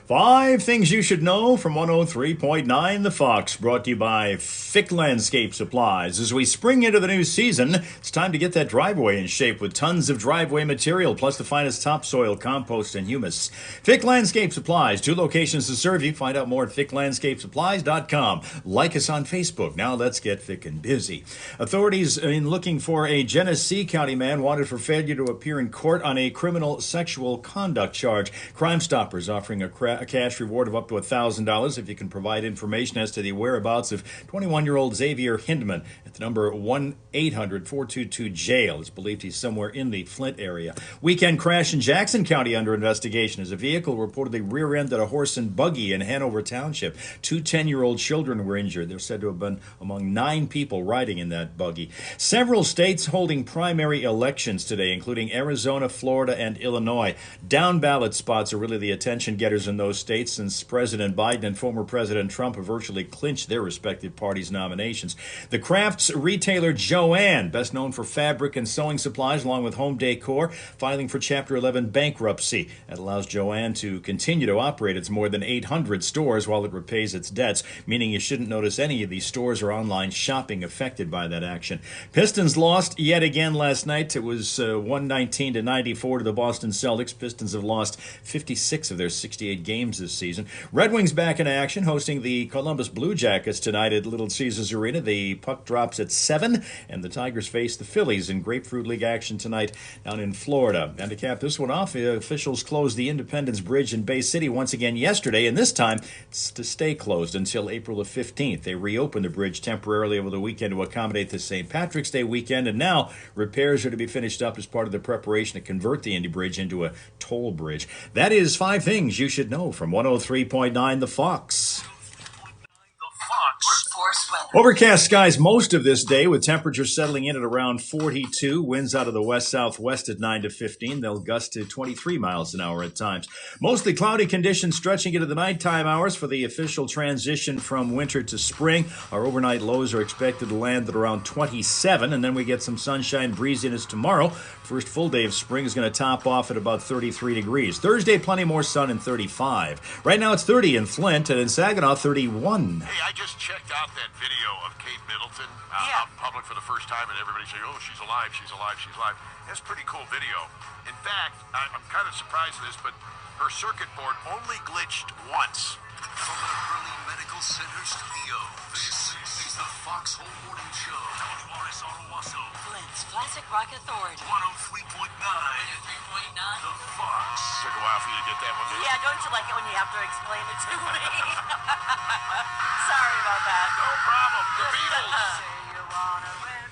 5 things you should know from 103.9 The Fox, brought to you by Fick Landscape Supplies. As we spring into the new season, it's time to get that driveway in shape with tons of driveway material, plus the finest topsoil, compost, and humus. Fick Landscape Supplies, 2 locations to serve you. Find out more at ficklandscapesupplies.com. Like us on Facebook. Now let's get thick and busy. Authorities in looking for a Genesee County man wanted for failure to appear in court on a criminal sexual conduct charge. Crime Stoppers offering a cash reward of up to $1,000 if you can provide information as to the whereabouts of 21-year-old Xavier Hindman at the number 1-800-422-JAIL. It's believed he's somewhere in the Flint area. Weekend crash in Jackson County under investigation as a vehicle reportedly rear-ended a horse and buggy in Hanover Township. 2 10-year-old children were injured. They're said to have been among 9 people riding in that buggy. Several states holding primary elections today, including Arizona, Florida, and Illinois. Down-ballot spots are really the attention-getters in those states since President Biden and former President Trump have virtually clinched their respective parties' nominations. The crafts retailer Joann, best known for fabric and sewing supplies along with home decor, filing for Chapter 11 bankruptcy. That allows Joann to continue to operate its more than 800 stores while it repays its debts, meaning you shouldn't notice any of these stores or online shopping affected by that action. Pistons lost yet again last night. It was 119-94 to the Boston Celtics. Pistons have lost 56 of their 68 games this season. Red Wings back in action, hosting the Columbus Blue Jackets tonight at Little Caesars Arena. The puck drops at 7, and the Tigers face the Phillies in Grapefruit League action tonight down in Florida. And to cap this one off, the officials closed the Independence Bridge in Bay City once again yesterday, and this time it's to stay closed until April the 15th. They reopened the bridge temporarily over the weekend to accommodate the St. Patrick's Day weekend, and now repairs are to be finished up as part of the preparation to convert the Indy Bridge into a toll bridge. That is 5 things you should know from 103.9 The Fox. Overcast skies most of this day with temperatures settling in at around 42. Winds out of the west-southwest at 9 to 15. They'll gust to 23 miles an hour at times. Mostly cloudy conditions stretching into the nighttime hours for the official transition from winter to spring. Our overnight lows are expected to land at around 27, and then we get some sunshine, breeziness tomorrow. First full day of spring is going to top off at about 33 degrees. Thursday, plenty more sun and 35. Right now it's 30 in Flint, and in Saginaw, 31. Hey, I just checked out that video of Kate Middleton out in public for the first time, and everybody saying, "Oh, she's alive, she's alive, she's alive." That's a pretty cool video. In fact, I'm kind of surprised at this, but her circuit board only glitched once. From the Hurley Medical Center studio, this is the Foxhole Morning Show. Flint's Classic Rock Authority. 103.9. 103.9. The Fox. Took a while for you to get that one, didn't it? Yeah, don't you like it when you have to explain it to me? Sorry about that. No problem. The Beatles.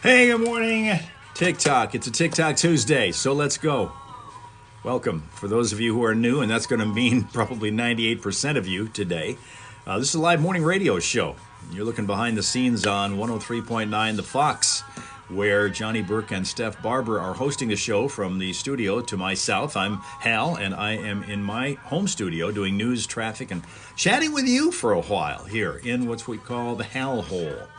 Hey, good morning. TikTok. It's a TikTok Tuesday, so let's go. Welcome. For those of you who are new, and that's going to mean probably 98% of you today, this is a live morning radio show. You're looking behind the scenes on 103.9 The Fox, where Johnny Burke and Steph Barber are hosting the show from the studio to my south. I'm Hal, and I am in my home studio doing news, traffic, and chatting with you for a while here in what we call the Hal Hole.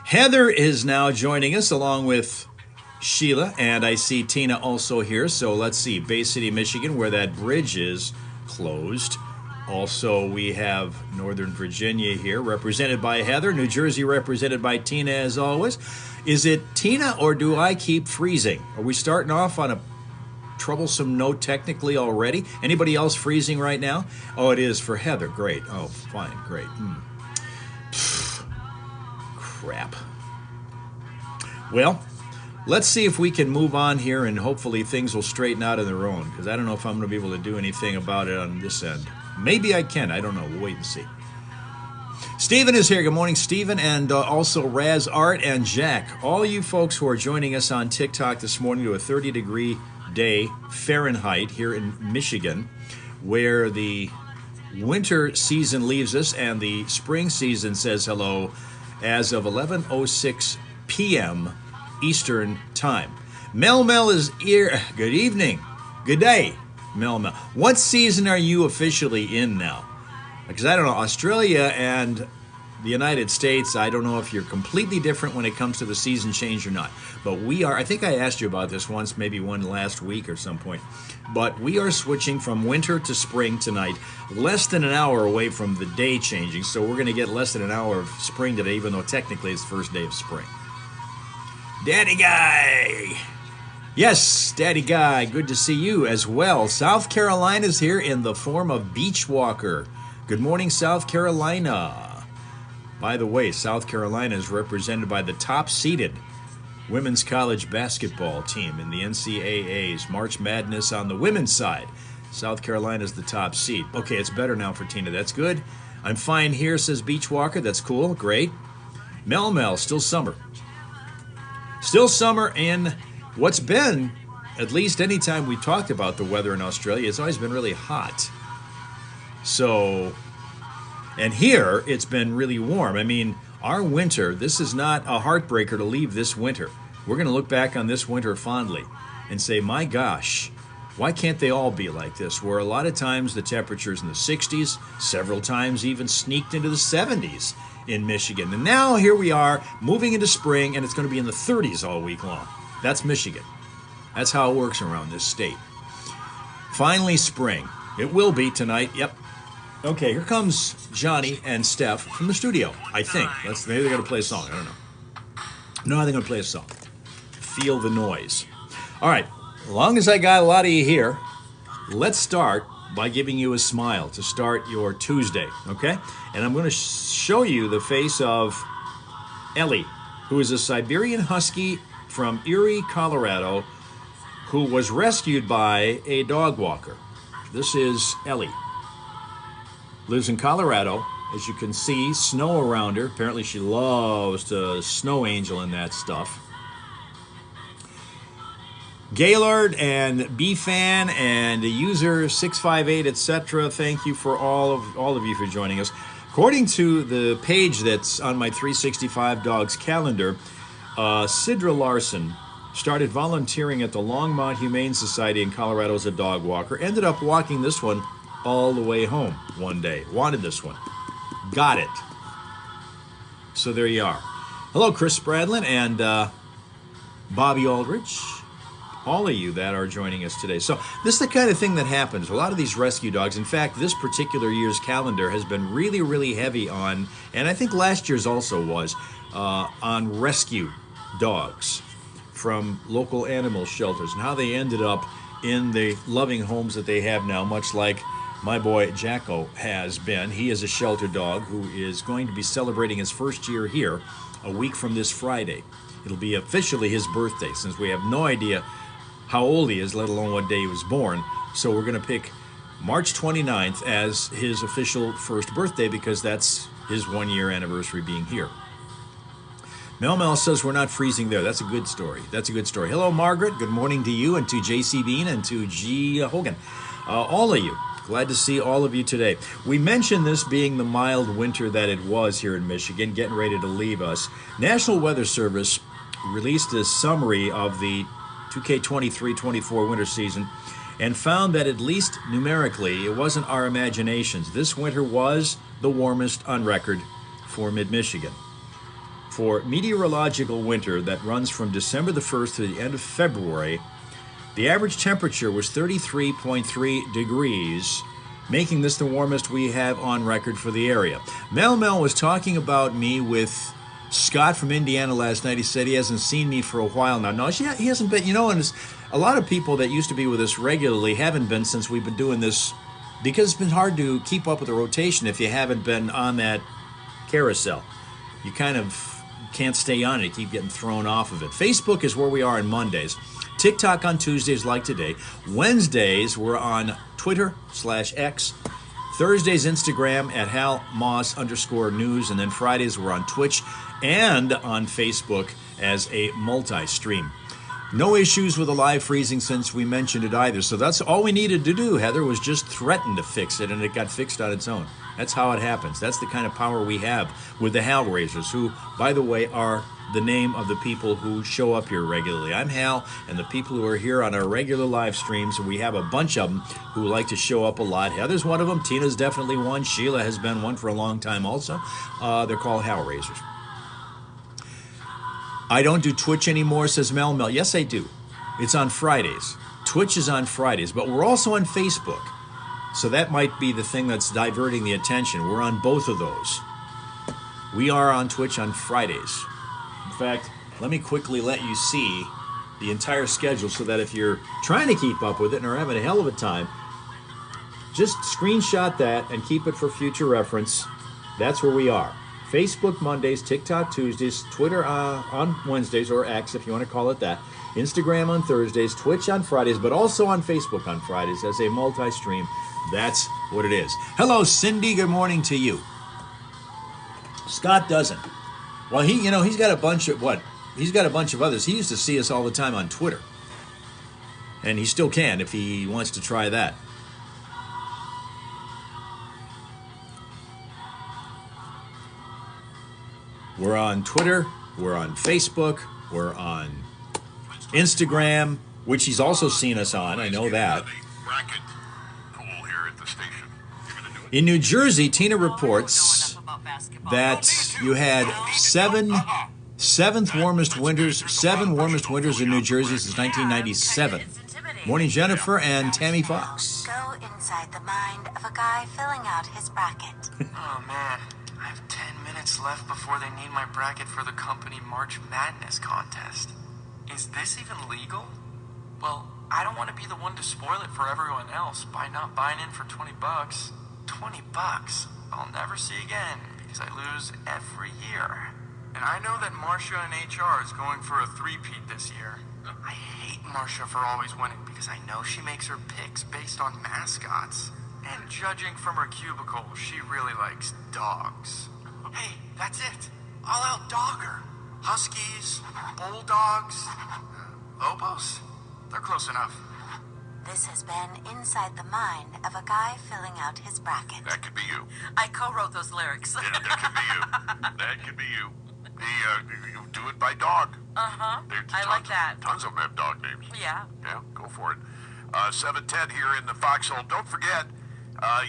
Heather is now joining us along with Sheila, and I see Tina also here. So let's see, Bay City, Michigan, where that bridge is closed. Also, we have Northern Virginia here, represented by Heather. New Jersey, represented by Tina, as always. Is it Tina, or do I keep freezing? Are we starting off on a troublesome note technically already? Anybody else freezing right now? Oh, it is for Heather. Great. Oh, fine. Great. Crap. Well, let's see if we can move on here, and hopefully things will straighten out on their own, because I don't know if I'm going to be able to do anything about it on this end. Maybe I can. I don't know. We'll wait and see. Stephen is here. Good morning, Stephen, and also Raz, Art, and Jack. All you folks who are joining us on TikTok this morning to a 30-degree day Fahrenheit here in Michigan, where the winter season leaves us and the spring season says hello as of 11:06 p.m. Eastern Time. Mel is here. Good evening. Good day, Mel. What season are you officially in now? Because I don't know, Australia and the United States, I don't know if you're completely different when it comes to the season change or not. But we are, I think I asked you about this once, maybe one last week or some point. But we are switching from winter to spring tonight, less than an hour away from the day changing. So we're going to get less than an hour of spring today, even though technically it's the first day of spring. Daddy Guy! Yes, Daddy Guy, good to see you as well. South Carolina's here in the form of Beach Walker. Good morning, South Carolina. By the way, South Carolina is represented by the top-seeded women's college basketball team in the NCAA's March Madness on the women's side. South Carolina's the top seed. Okay, it's better now for Tina. That's good. I'm fine here, says Beach Walker. That's cool. Great. Mel, still summer. Still summer in what's been, at least any time we talked about the weather in Australia, it's always been really hot. So, and here it's been really warm. I mean, our winter, this is not a heartbreaker to leave this winter. We're going to look back on this winter fondly and say, my gosh, why can't they all be like this? Where a lot of times the temperature's in the 60s, several times even sneaked into the 70s in Michigan. And now here we are moving into spring, and it's going to be in the 30s all week long. That's Michigan. That's how it works around this state. Finally, spring. It will be tonight. Yep. Okay, here comes Johnny and Steph from the studio, I think. Maybe they're going to play a song. I don't know. No, they're going to play a song. Feel the noise. All right. As long as I got a lot of you here, let's start by giving you a smile to start your Tuesday, okay? And I'm going to show you the face of Ellie, who is a Siberian Husky from Erie, Colorado, who was rescued by a dog walker. This is Ellie. Lives in Colorado. As you can see, snow around her. Apparently she loves to snow angel and that stuff. Gaylord and BFan and user 658, etc. Thank you for all of you for joining us. According to the page that's on my 365 Dogs calendar, Sidra Larson started volunteering at the Longmont Humane Society in Colorado as a dog walker. Ended up walking this one all the way home one day. Wanted this one. Got it. So there you are. Hello, Chris Spradlin and Bobby Aldrich. All of you that are joining us today. So this is the kind of thing that happens. A lot of these rescue dogs, in fact, this particular year's calendar has been really, really heavy on, and I think last year's also was, on rescue dogs from local animal shelters and how they ended up in the loving homes that they have now, much like my boy Jacko has been. He is a shelter dog who is going to be celebrating his first year here a week from this Friday. It'll be officially his birthday, since we have no idea how old he is, let alone what day he was born. So we're going to pick March 29th as his official first birthday because that's his 1 year anniversary being here. Mel says we're not freezing there. That's a good story. That's a good story. Hello, Margaret. Good morning to you and to JC Bean and to G. Hogan. All of you. Glad to see all of you today. We mentioned this being the mild winter that it was here in Michigan, getting ready to leave us. National Weather Service released a summary of the 2K23-24 winter season and found that, at least numerically, it wasn't our imaginations. This winter was the warmest on record for mid-Michigan. For meteorological winter that runs from December the 1st to the end of February, the average temperature was 33.3 degrees, making this the warmest we have on record for the area. Mel was talking about me with Scott from Indiana last night. He said he hasn't seen me for a while now. No, he hasn't been, and a lot of people that used to be with us regularly haven't been since we've been doing this, because it's been hard to keep up with the rotation if you haven't been on that carousel. You kind of can't stay on it. You keep getting thrown off of it. Facebook is where we are on Mondays. TikTok on Tuesdays like today. Wednesdays we're on Twitter/X. Thursdays Instagram at @HalMoss_news. And then Fridays we're on Twitch and on Facebook as a multi-stream. No issues with the live freezing since we mentioned it either. So that's all we needed to do, Heather, was just threaten to fix it, and it got fixed on its own. That's how it happens. That's the kind of power we have with the Hellraisers, who, by the way, are the name of the people who show up here regularly. I'm Hal, and the people who are here on our regular live streams, and we have a bunch of them who like to show up a lot. Heather's one of them. Tina's definitely one. Sheila has been one for a long time also. They're called Hellraisers. I don't do Twitch anymore, says Mel. Yes, I do. It's on Fridays. Twitch is on Fridays, but we're also on Facebook. So that might be the thing that's diverting the attention. We're on both of those. We are on Twitch on Fridays. In fact, let me quickly let you see the entire schedule so that if you're trying to keep up with it and are having a hell of a time, just screenshot that and keep it for future reference. That's where we are. Facebook Mondays, TikTok Tuesdays, Twitter on Wednesdays, or X if you want to call it that, Instagram on Thursdays, Twitch on Fridays, but also on Facebook on Fridays as a multi-stream. That's what it is. Hello, Cindy. Good morning to you. Scott doesn't. Well, he's got a bunch of what? He's got a bunch of others. He used to see us all the time on Twitter. And he still can if he wants to try that. We're on Twitter, we're on Facebook, we're on Instagram, which he's also seen us on, I know that. In New Jersey, Tina reports that you had seven warmest winters in New Jersey since 1997. Morning, Jennifer and Tammy Fox. Go inside the mind of a guy filling out his bracket. Oh, man. I have 10 minutes left before they need my bracket for the company March Madness contest. Is this even legal? Well, I don't want to be the one to spoil it for everyone else by not buying in for $20. $20 I'll never see again because I lose every year. And I know that Marcia in HR is going for a three-peat this year. I hate Marcia for always winning because I know she makes her picks based on mascots. And judging from her cubicle, she really likes dogs. Hey, that's it. All out dogger. Huskies, bulldogs, Lobos. They're close enough. This has been inside the mind of a guy filling out his bracket. That could be you. I co-wrote those lyrics. Yeah, that could be you. That could be you. You do it by dog. Uh-huh. I like that. Tons of them have dog names. Yeah. Yeah, go for it. 7:10 here in the Foxhole. Don't forget.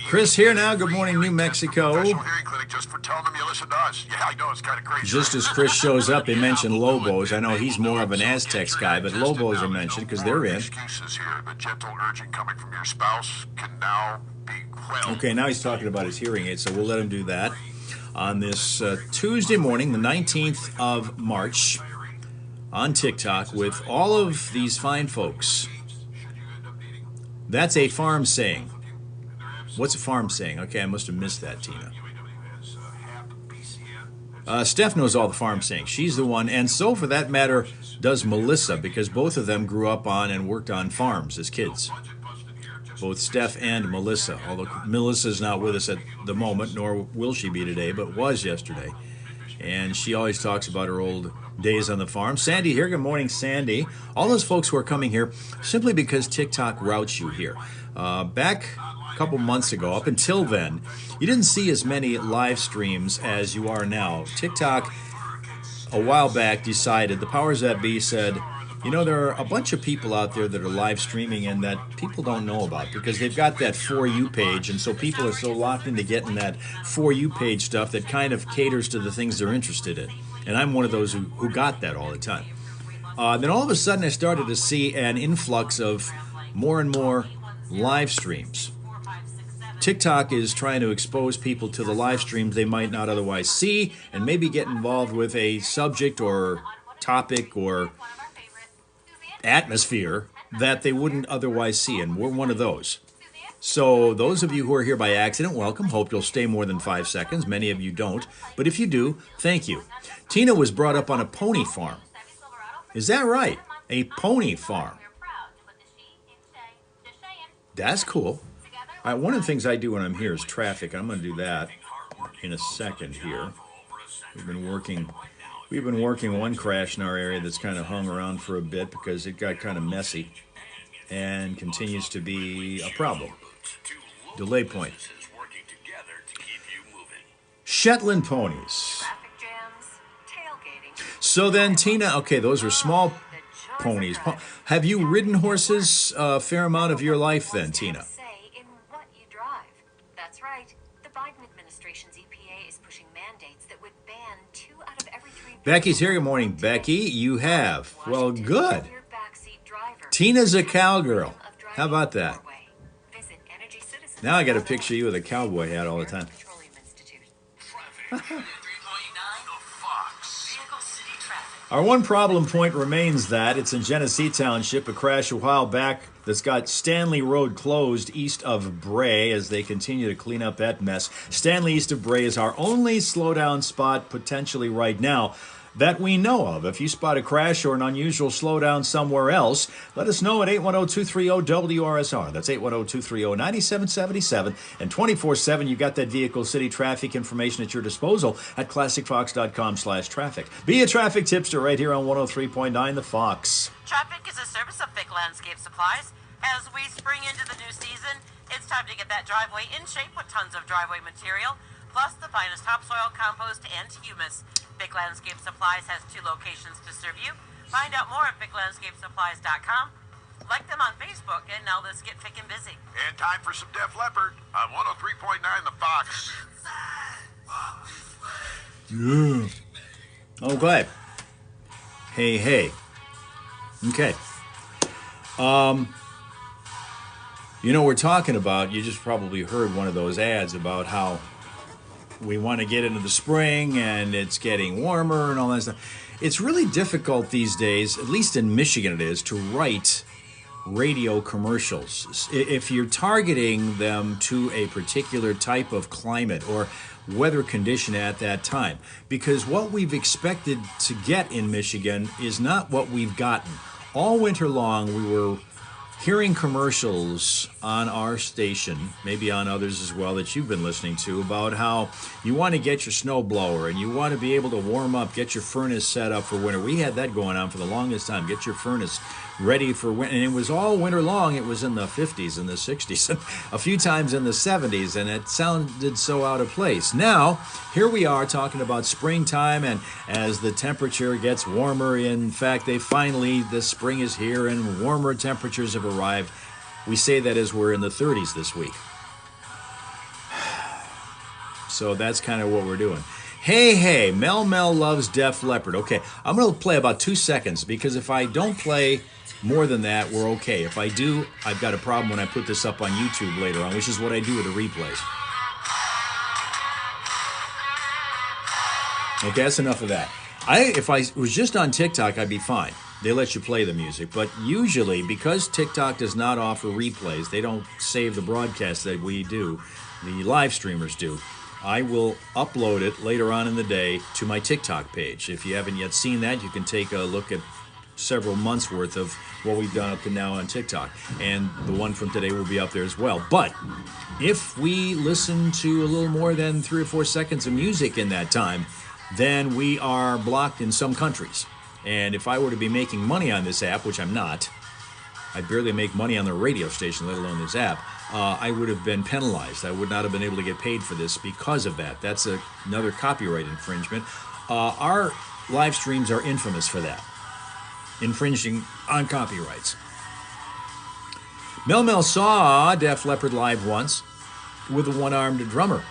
Chris here now. Good morning, New Mexico. Professional hearing clinic just for telling them you listen to us. Yeah, I know it's kind of crazy. Just as Chris shows up, they mention Lobos. I know he's more of an Aztecs guy, but Lobos are mentioned because they're in. Excuses here. The gentle urging coming from your spouse can now be quelled. Okay, now he's talking about his hearing aid, so we'll let him do that. On this Tuesday morning, the 19th of March, on TikTok with all of these fine folks. That's a farm saying. What's a farm saying? Okay, I must have missed that, Tina. Steph knows all the farm sayings. She's the one, and so for that matter does Melissa, because both of them grew up on and worked on farms as kids. Both Steph and Melissa, although Melissa's not with us at the moment, nor will she be today, but was yesterday. And she always talks about her old days on the farm. Sandy here. Good morning, Sandy. All those folks who are coming here simply because TikTok routes you here. Back a couple months ago, up until then, you didn't see as many live streams as you are now. TikTok, a while back, decided, the powers that be said, you know, there are a bunch of people out there that are live streaming and that people don't know about because they've got that For You page, and so people are so locked into getting that For You page stuff that kind of caters to the things they're interested in. And I'm one of those who got that all the time. Then all of a sudden I started to see an influx of more and more live streams. TikTok is trying to expose people to the live streams they might not otherwise see and maybe get involved with a subject or topic or atmosphere that they wouldn't otherwise see, and we're one of those. So those of you who are here by accident, welcome. Hope you'll stay more than 5 seconds. Many of you don't, but if you do, thank you. Tina was brought up on a pony farm. Is that right? A pony farm. That's cool. One of the things I do when I'm here is traffic. I'm going to do that in a second here. We've We've been working one crash in our area that's kind of hung around for a bit because it got kind of messy and continues to be a problem. Delay point. Shetland ponies. Traffic jams, tailgating. So then, Tina, okay, those are small ponies. Have you ridden horses a fair amount of your life then, Tina? Say in what you drive. That's right. The Biden administration's EPA is pushing mandates that would ban 2 out of every 3. Becky's here. Good morning, Becky. You have. Well, good. Your backseat driver. Tina's a cowgirl. How about that? Visit Energy Citizen. Now I got to picture you with a cowboy hat all the time. Petroleum Institute. Traffic. 3.9. The Fox. Vehicle City traffic. Our one problem point remains that it's in Genesee Township, a crash a while back that's got Stanley Road closed east of Bray as they continue to clean up that mess. Stanley east of Bray is our only slowdown spot potentially right now that we know of. If you spot a crash or an unusual slowdown somewhere else, let us know at 810-230-WRSR. That's 810-230-9777. And 24/7, you got that Vehicle City traffic information at your disposal at classicfox.com/traffic. Be a traffic tipster right here on 103.9 The Fox. Traffic is a service of Big Landscape Supplies. As we spring into the new season, it's time to get that driveway in shape with tons of driveway material, plus the finest topsoil, compost, and humus. Big Landscape Supplies has 2 locations to serve you. Find out more at biglandscapesupplies.com. Like them on Facebook, and now let's get thick and busy. And time for some Def Leppard on 103.9 The Fox. Yeah. Okay. Hey, hey. Okay. We're talking about, you just probably heard one of those ads about how we want to get into the spring and it's getting warmer and all that stuff. It's really difficult these days, at least in Michigan it is, to write radio commercials. If you're targeting them to a particular type of climate or weather condition at that time, because what we've expected to get in Michigan is not what we've gotten. All winter long, we were hearing commercials on our station, maybe on others as well that you've been listening to, about how you want to get your snow blower and you want to be able to warm up, get your furnace set up for winter. We had that going on for the longest time. Get your furnace ready for winter. And it was all winter long. It was in the 50s and the 60s and a few times in the 70s, and it sounded so out of place. Now, here we are talking about springtime, and as the temperature gets warmer, in fact, the spring is here and warmer temperatures have arrived. We say that as we're in the 30s this week. So that's kind of what we're doing. Hey, hey, Mel loves Def Leppard. Okay, I'm going to play about 2 seconds, because if I don't play more than that, we're okay. If I do, I've got a problem when I put this up on YouTube later on, which is what I do with the replays. Okay, that's enough of that. If I was just on TikTok, I'd be fine. They let you play the music. But usually, because TikTok does not offer replays, they don't save the broadcast that we do, the live streamers do. I will upload it later on in the day to my TikTok page. If you haven't yet seen that, you can take a look at several months worth of what we've done up to now on TikTok. And the one from today will be up there as well. But if we listen to a little more than 3 or 4 seconds of music in that time, then we are blocked in some countries. And if I were to be making money on this app, which I'm not, I barely make money on the radio station, let alone this app, I would have been penalized. I would not have been able to get paid for this because of that. That's another copyright infringement. Our live streams are infamous for that, infringing on copyrights. Mel saw Def Leppard live once with a one-armed drummer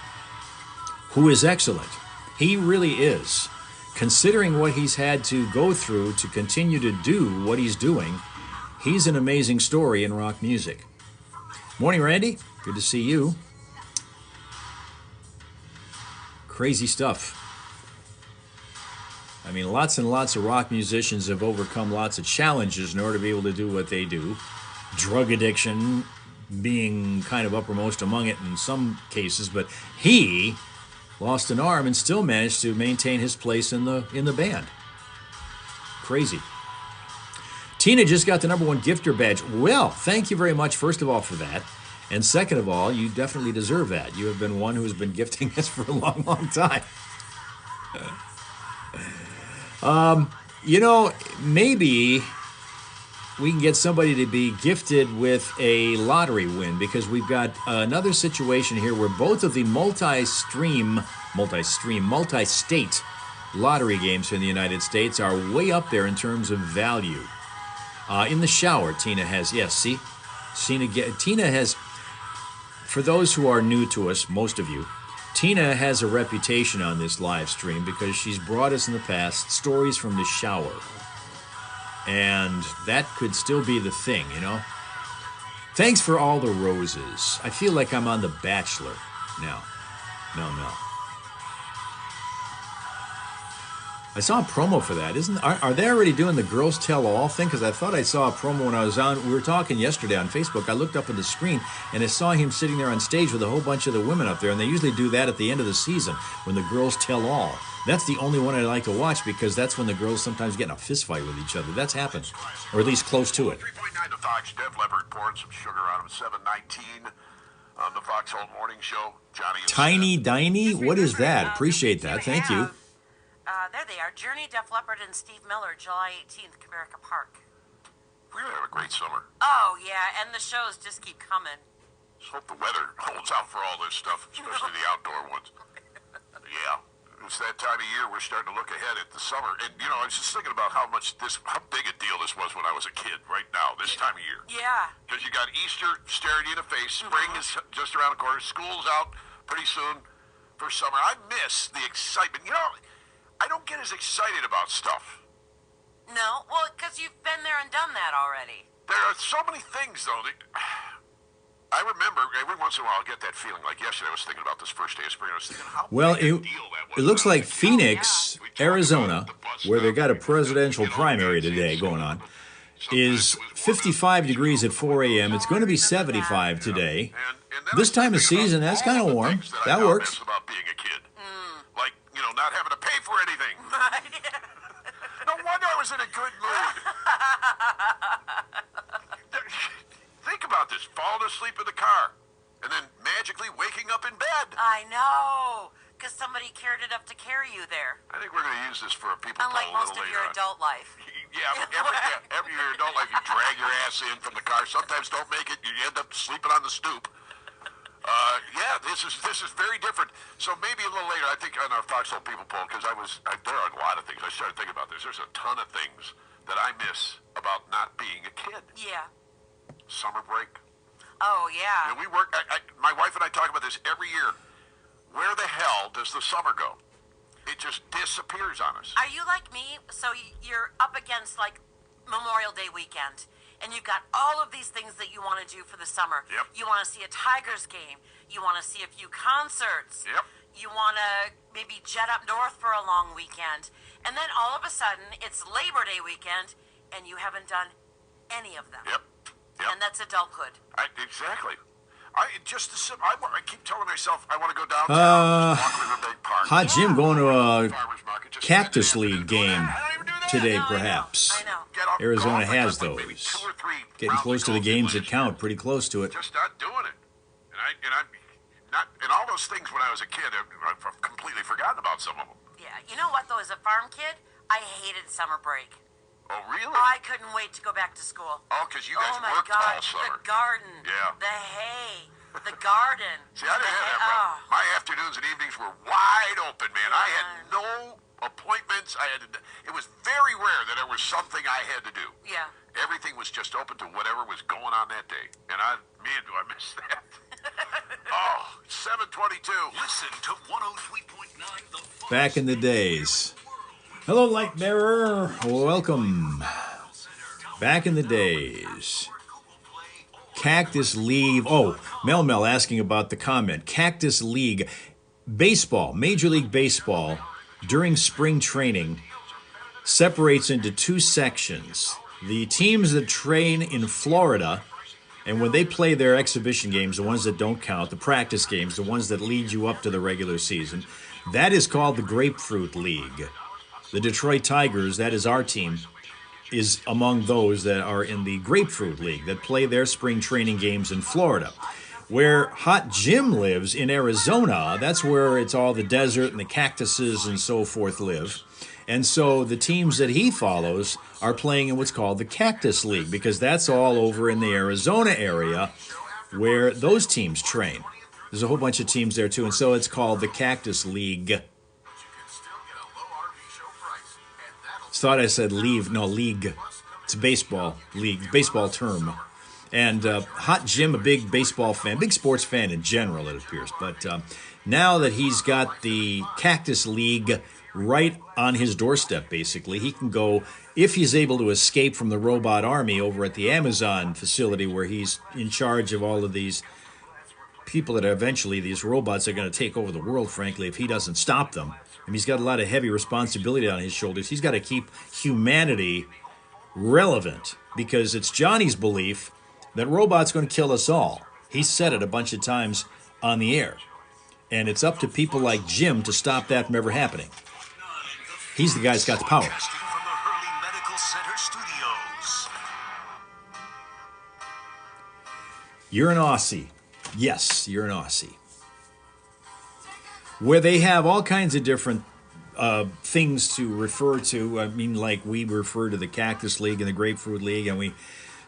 who is excellent. He really is. Considering what he's had to go through to continue to do what he's doing, he's an amazing story in rock music. Morning, Randy. Good to see you. Crazy stuff. I mean, lots and lots of rock musicians have overcome lots of challenges in order to be able to do what they do. Drug addiction being kind of uppermost among it in some cases, but he lost an arm and still managed to maintain his place in the band. Crazy. Tina just got the #1 gifter badge. Well, thank you very much, first of all, for that. And second of all, you definitely deserve that. You have been one who has been gifting us for a long, long time. You know, maybe we can get somebody to be gifted with a lottery win because we've got another situation here where both of the multi-state lottery games in the United States are way up there in terms of value. In the shower, Tina has, yes, see? Tina has, for those who are new to us, most of you, Tina has a reputation on this live stream because she's brought us in the past stories from the shower. And that could still be the thing, you know? Thanks for all the roses. I feel like I'm on The Bachelor now. No. I saw a promo for that. Are they already doing the Girls Tell All thing? Because I thought I saw a promo when I was on. We were talking yesterday on Facebook. I looked up at the screen and I saw him sitting there on stage with a whole bunch of the women up there. And they usually do that at the end of the season when the Girls Tell All. That's the only one I like to watch because that's when the girls sometimes get in a fist fight with each other. That's happened, or at least close to it. 3.9 to Fox. Def Leppard pouring some sugar on him. 7:19 on the Foxhole Morning Show. Johnny. Tiny Diney? What is that? Appreciate that. Thank you. There they are. Journey, Def Leppard, and Steve Miller, July 18th, Comerica Park. We're going to have a great summer. Oh, yeah, and the shows just keep coming. Just hope the weather holds out for all this stuff, especially the outdoor ones. Yeah. It's that time of year we're starting to look ahead at the summer. And, you know, I was just thinking about how big a deal this was when I was a kid right now, this time of year. Yeah. Because you got Easter staring you in the face. Spring is just around the corner. School's out pretty soon for summer. I miss the excitement. You know, I don't get as excited about stuff. No? Well, because you've been there and done that already. There are so many things, though, that I remember every once in a while I get that feeling. Like yesterday, I was thinking about this first day of spring. I was thinking, how Well, big a deal that was. it looks like Phoenix, Arizona, where they've got a presidential primary today going on, is 55 degrees at 4 a.m. It's going to be 75 today. This time of season, that's kind of warm. That works. About being a kid. Like, you know, not having to pay for anything. No wonder I was in a good mood. Think about this. Falling asleep in the car and then magically waking up in bed. I know, because somebody cared enough to carry you there. I think we're going to use this for a people Unlike poll a most little of later your on. adult life. Every your adult life, you drag your ass in from the car. Sometimes don't make it. You end up sleeping on the stoop. This is very different. So maybe a little later, I think on our Foxhole People poll, because there are a lot of things. I started thinking about this. There's a ton of things that I miss about not being a kid. Yeah. Summer break. Oh, yeah. And we work. My wife and I talk about this every year. Where the hell does the summer go? It just disappears on us. Are you like me? So you're up against, like, Memorial Day weekend, and you've got all of these things that you want to do for the summer. Yep. You want to see a Tigers game. You want to see a few concerts. Yep. You want to maybe jet up north for a long weekend. And then all of a sudden, it's Labor Day weekend, and you haven't done any of them. Yep. And that's adulthood. Exactly. I keep telling myself I want to go downtown, walk Riverbank Park. Hot Jim going to a Farmers Market, just Cactus spend the League afternoon. game I don't even do that. today, I know, perhaps. I know. Get up, Arizona golf, I has got like maybe those. 2 or 3 Getting rounds close of to the golf games last that count, pretty close to it. Just not doing it. And all those things when I was a kid, I've completely forgotten about some of them. Yeah. You know what, though? As a farm kid, I hated summer break. Oh, really? I couldn't wait to go back to school. Oh, because you guys Oh my worked all God, summer. the garden, Yeah. the hay, the garden. See, I didn't have that Oh. problem. My afternoons and evenings were wide open, man. I had no appointments. It was very rare that there was something I had to do. Yeah. Everything was just open to whatever was going on that day. And man, do I miss that. Oh, 7:22. Listen to 103.9 The Fox. Back in the days. Hello, Light Bearer. Welcome. Back in the days. Cactus League. Oh, Mel asking about the comment. Cactus League. Baseball, Major League Baseball, during spring training, separates into 2 sections. The teams that train in Florida, and when they play their exhibition games, the ones that don't count, the practice games, the ones that lead you up to the regular season, that is called the Grapefruit League. The Detroit Tigers, that is our team, is among those that are in the Grapefruit League that play their spring training games in Florida. Where Hot Jim lives in Arizona, that's where it's all the desert and the cactuses and so forth live. And so the teams that he follows are playing in what's called the Cactus League, because that's all over in the Arizona area where those teams train. There's a whole bunch of teams there too, and so it's called the Cactus League. Thought I said leave. No, league. It's a baseball league, baseball term. And Hot Jim, a big baseball fan, big sports fan in general, it appears. But now that he's got the Cactus League right on his doorstep, basically, he can go, if he's able to escape from the robot army over at the Amazon facility where he's in charge of all of these people that eventually, these robots are going to take over the world, frankly, if he doesn't stop them. And he's got a lot of heavy responsibility on his shoulders. He's got to keep humanity relevant, because it's Johnny's belief that robots going to kill us all. He said it a bunch of times on the air. And it's up to people like Jim to stop that from ever happening. He's the guy that's got the power. Broadcasting from the Hurley Medical Center studios. You're an Aussie. Yes, you're an Aussie. Where they have all kinds of different things to refer to. I mean, like we refer to the Cactus League and the Grapefruit League, and we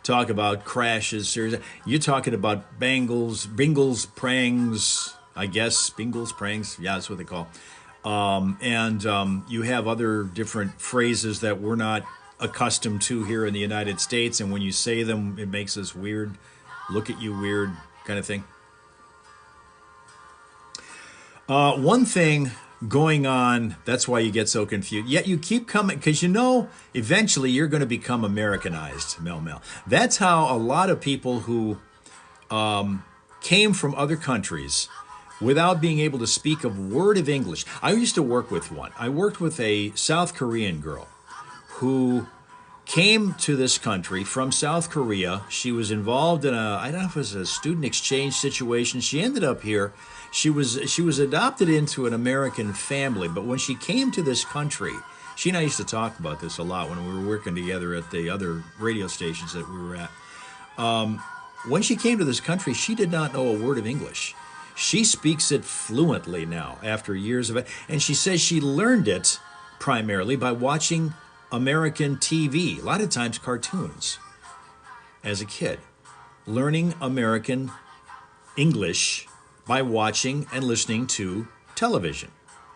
talk about crashes, series. You're talking about bingles, prangs, I guess. Bingles, prangs, yeah, that's what they call. You have other different phrases that we're not accustomed to here in the United States, and when you say them, it makes us weird, look at you weird kind of thing. One thing going on, that's why you get so confused. Yet you keep coming, because you know eventually you're going to become Americanized, Mel. That's how a lot of people who came from other countries without being able to speak a word of English. I used to work with one. I worked with a South Korean girl who came to this country from South Korea. She was involved in I don't know if it was a student exchange situation. She ended up here. She was adopted into an American family, but when she came to this country, she and I used to talk about this a lot when we were working together at the other radio stations that we were at. When she came to this country, she did not know a word of English. She speaks it fluently now after years of it, and she says she learned it primarily by watching American TV, a lot of times cartoons, as a kid. Learning American English by watching and listening to television,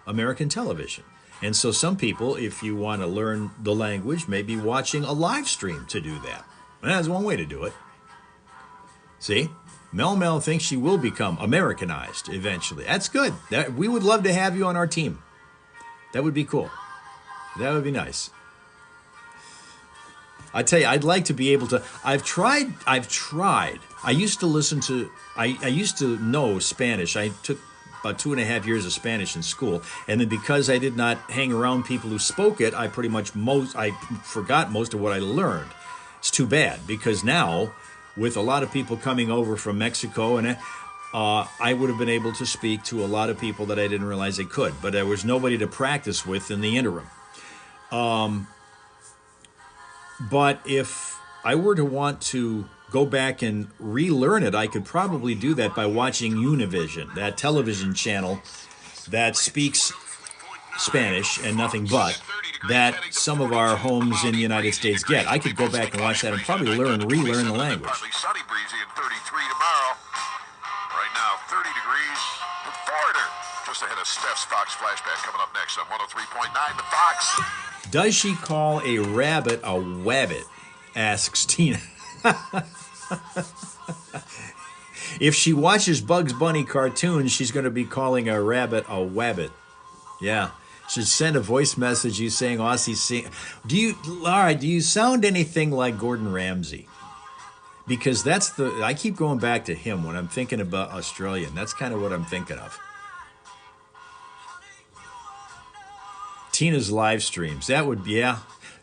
American television. And so some people, if you want to learn the language, may be watching a live stream to do that. And that's one way to do it. See? Mel thinks she will become Americanized eventually. That's good. We would love to have you on our team. That would be cool. That would be nice. I tell you, I'd like to be able to. I've tried. I used to listen to. I used to know Spanish. I took about 2.5 years of Spanish in school, and then because I did not hang around people who spoke it, I forgot most of what I learned. It's too bad, because now, with a lot of people coming over from Mexico, and I would have been able to speak to a lot of people that I didn't realize I could, but there was nobody to practice with in the interim. But if I were to want to go back and relearn it, I could probably do that by watching Univision, that television channel that speaks Spanish and nothing but, that some of our homes in the United States get. I could go back and watch that and probably relearn the language. Partly sunny, breezy, and 33 tomorrow. Right now, 30 degrees in Florida. Just ahead of Steph's Fox Flashback coming up next on 103.9 The Fox. Does she call a rabbit a wabbit? Asks Tina. If she watches Bugs Bunny cartoons, she's going to be calling a rabbit a wabbit. Yeah. Should send a voice message you saying Aussie. Do you sound anything like Gordon Ramsay? Because I keep going back to him when I'm thinking about Australian. That's kind of what I'm thinking of. Tina's live streams. That would be, yeah.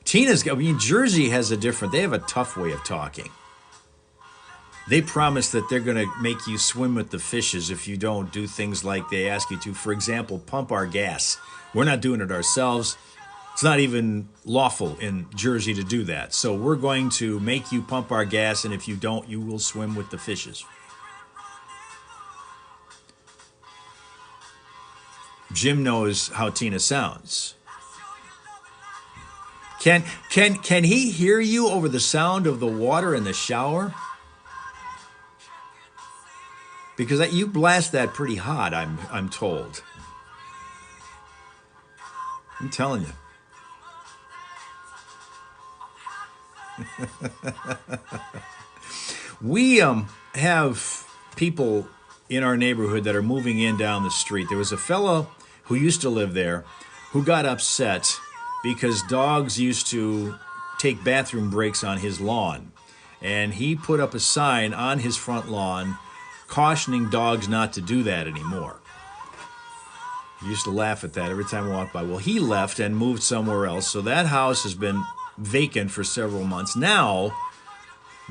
Jersey has they have a tough way of talking. They promise that they're going to make you swim with the fishes if you don't do things like they ask you to. For example, pump our gas. We're not doing it ourselves. It's not even lawful in Jersey to do that. So we're going to make you pump our gas, and if you don't, you will swim with the fishes. Jim knows how Tina sounds. Can he hear you over the sound of the water in the shower? Because you blast that pretty hot, I'm told. I'm telling you. We have people in our neighborhood that are moving in down the street. There was a fellow who used to live there who got upset because dogs used to take bathroom breaks on his lawn. And he put up a sign on his front lawn cautioning dogs not to do that anymore. He used to laugh at that every time we walked by. Well, he left and moved somewhere else, so that house has been vacant for several months. Now,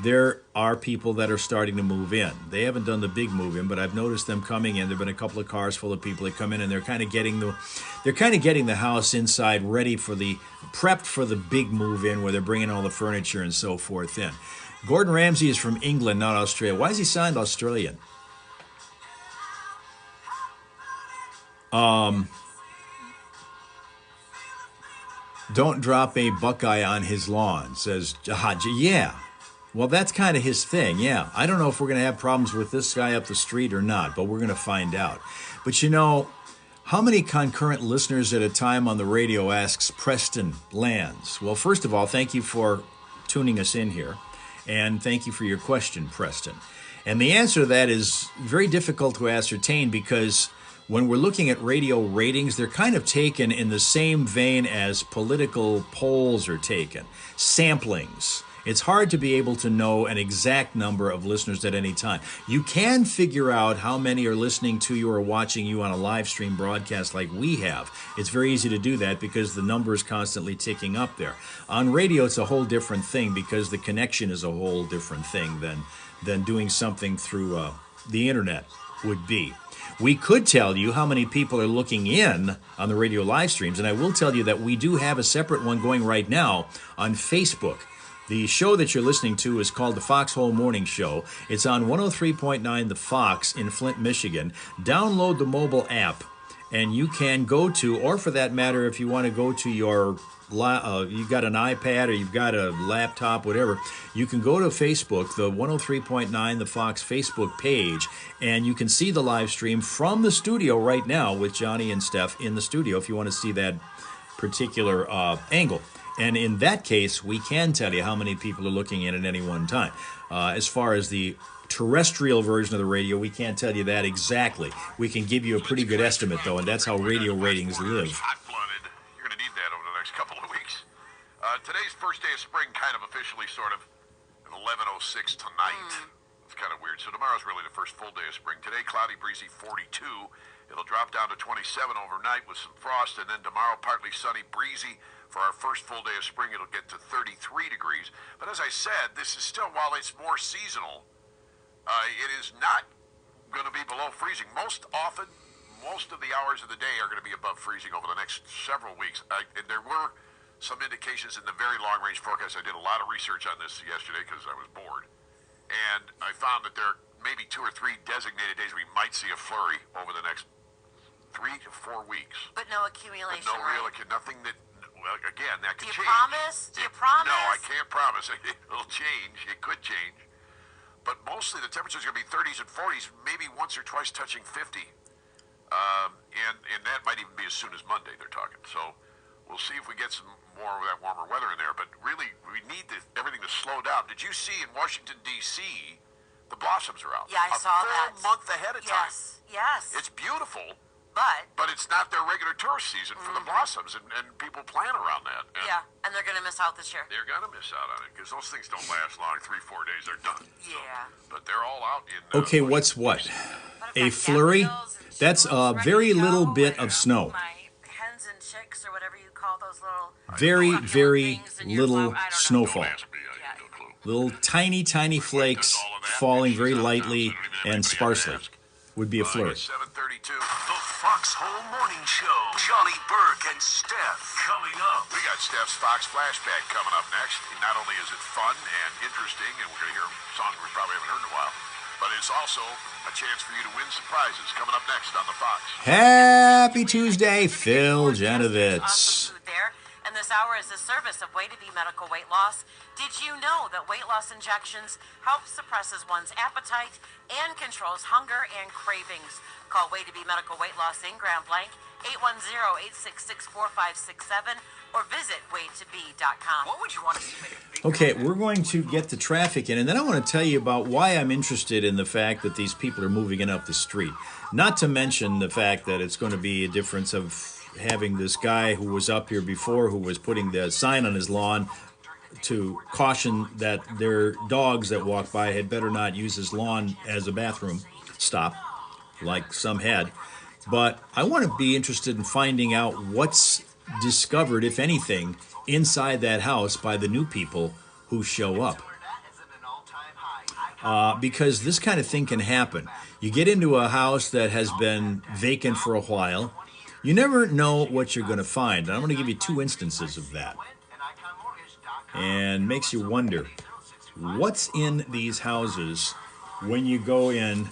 there are people that are starting to move in. They haven't done the big move in, but I've noticed them coming in. There've been a couple of cars full of people that come in, and they're kind of getting the house inside ready for prepped for the big move in, where they're bringing all the furniture and so forth in. Gordon Ramsay is from England, not Australia. Why is he signed Australian? Don't drop a Buckeye on his lawn, says Jahaj. Yeah. Well, that's kind of his thing, yeah. I don't know if we're going to have problems with this guy up the street or not, but we're going to find out. But you know, how many concurrent listeners at a time on the radio, asks Preston Lands? Well, first of all, thank you for tuning us in here, and thank you for your question, Preston. And the answer to that is very difficult to ascertain, because when we're looking at radio ratings, they're kind of taken in the same vein as political polls are taken, samplings. It's hard to be able to know an exact number of listeners at any time. You can figure out how many are listening to you or watching you on a live stream broadcast like we have. It's very easy to do that because the number is constantly ticking up there. On radio, it's a whole different thing because the connection is a whole different thing than doing something through the internet would be. We could tell you how many people are looking in on the radio live streams, and I will tell you that we do have a separate one going right now on Facebook. The show that you're listening to is called the Foxhole Morning Show. It's on 103.9 The Fox in Flint, Michigan. Download the mobile app, and you can go to, or for that matter, if you want to go to your, you've got an iPad or you've got a laptop, whatever, you can go to Facebook, the 103.9 The Fox Facebook page, and you can see the live stream from the studio right now with Johnny and Steph in the studio if you want to see that particular angle. And in that case, we can tell you how many people are looking in at any one time. As far as the terrestrial version of the radio, we can't tell you that exactly. We can give you a pretty good estimate, though, and that's how radio ratings live. Hot blooded. You're going to need that over the next couple of weeks. Today's first day of spring, kind of officially, sort of, at 11:06 tonight. It's kind of weird. So tomorrow's really the first full day of spring. Today, cloudy, breezy, 42. It'll drop down to 27 overnight with some frost, and then tomorrow, partly sunny, breezy. For our first full day of spring, it'll get to 33 degrees. But as I said, this is still, while it's more seasonal, it is not going to be below freezing. Most often, most of the hours of the day are going to be above freezing over the next several weeks. And there were some indications in the very long-range forecast. I did a lot of research on this yesterday because I was bored. And I found that there are maybe 2 or 3 designated days we might see a flurry over the next 3 to 4 weeks. But no accumulation, But no real, right? nothing that... Well, again, that could Do you change. promise? Do you promise? No, I can't promise. It'll change. It could change. But mostly the temperature's going to be 30s and 40s, maybe once or twice touching 50. And that might even be as soon as Monday, they're talking. So we'll see if we get some more of that warmer weather in there. But really, we need everything to slow down. Did you see in Washington, D.C., the blossoms are out? Yeah, I saw that. A full month ahead of time. Yes. It's beautiful. But it's not their regular tourist season for the blossoms, and people plan around that. and they're going to miss out this year. They're going to miss out on it because those things don't last long. 3-4 days, they're done. Yeah. But they're all out in... Okay, what's what? A flurry? That's a very little bit of snow. My hens and chicks, or whatever you call those little... Very, very little snowfall. Don't ask me, I have no clue. Little tiny, tiny flakes falling very lightly and sparsely would be a flurry. 7:32. The Foxhole Morning Show. Johnny Burke and Steph coming up. We got Steph's Fox Flashback coming up next. Not only is it fun and interesting, and we're going to hear a song we probably haven't heard in a while, but it's also a chance for you to win some prizes coming up next on the Fox. Happy Tuesday, Phil Awesome Janovitz. food there. And the this hour is a service of Way to Be Medical Weight Loss. Did you know that weight loss injections help suppresses one's appetite and controls hunger and cravings? Call Way to Be Medical Weight Loss in Grand Blanc, 810-866-4567, or visit waytobe.com. What would you want to see? Okay, we're going to get the traffic in, and then I want to tell you about why I'm interested in the fact that these people are moving in up the street. Not to mention the fact that it's going to be a difference of having this guy who was up here before, who was putting the sign on his lawn to caution that their dogs that walk by had better not use his lawn as a bathroom stop, like some had. But I want to be interested in finding out what's discovered, if anything, inside that house by the new people who show up. Because this kind of thing can happen. You get into a house that has been vacant for a while. You never know what you're going to find. And I'm going to give you 2 instances of that. And makes you wonder, what's in these houses when you go in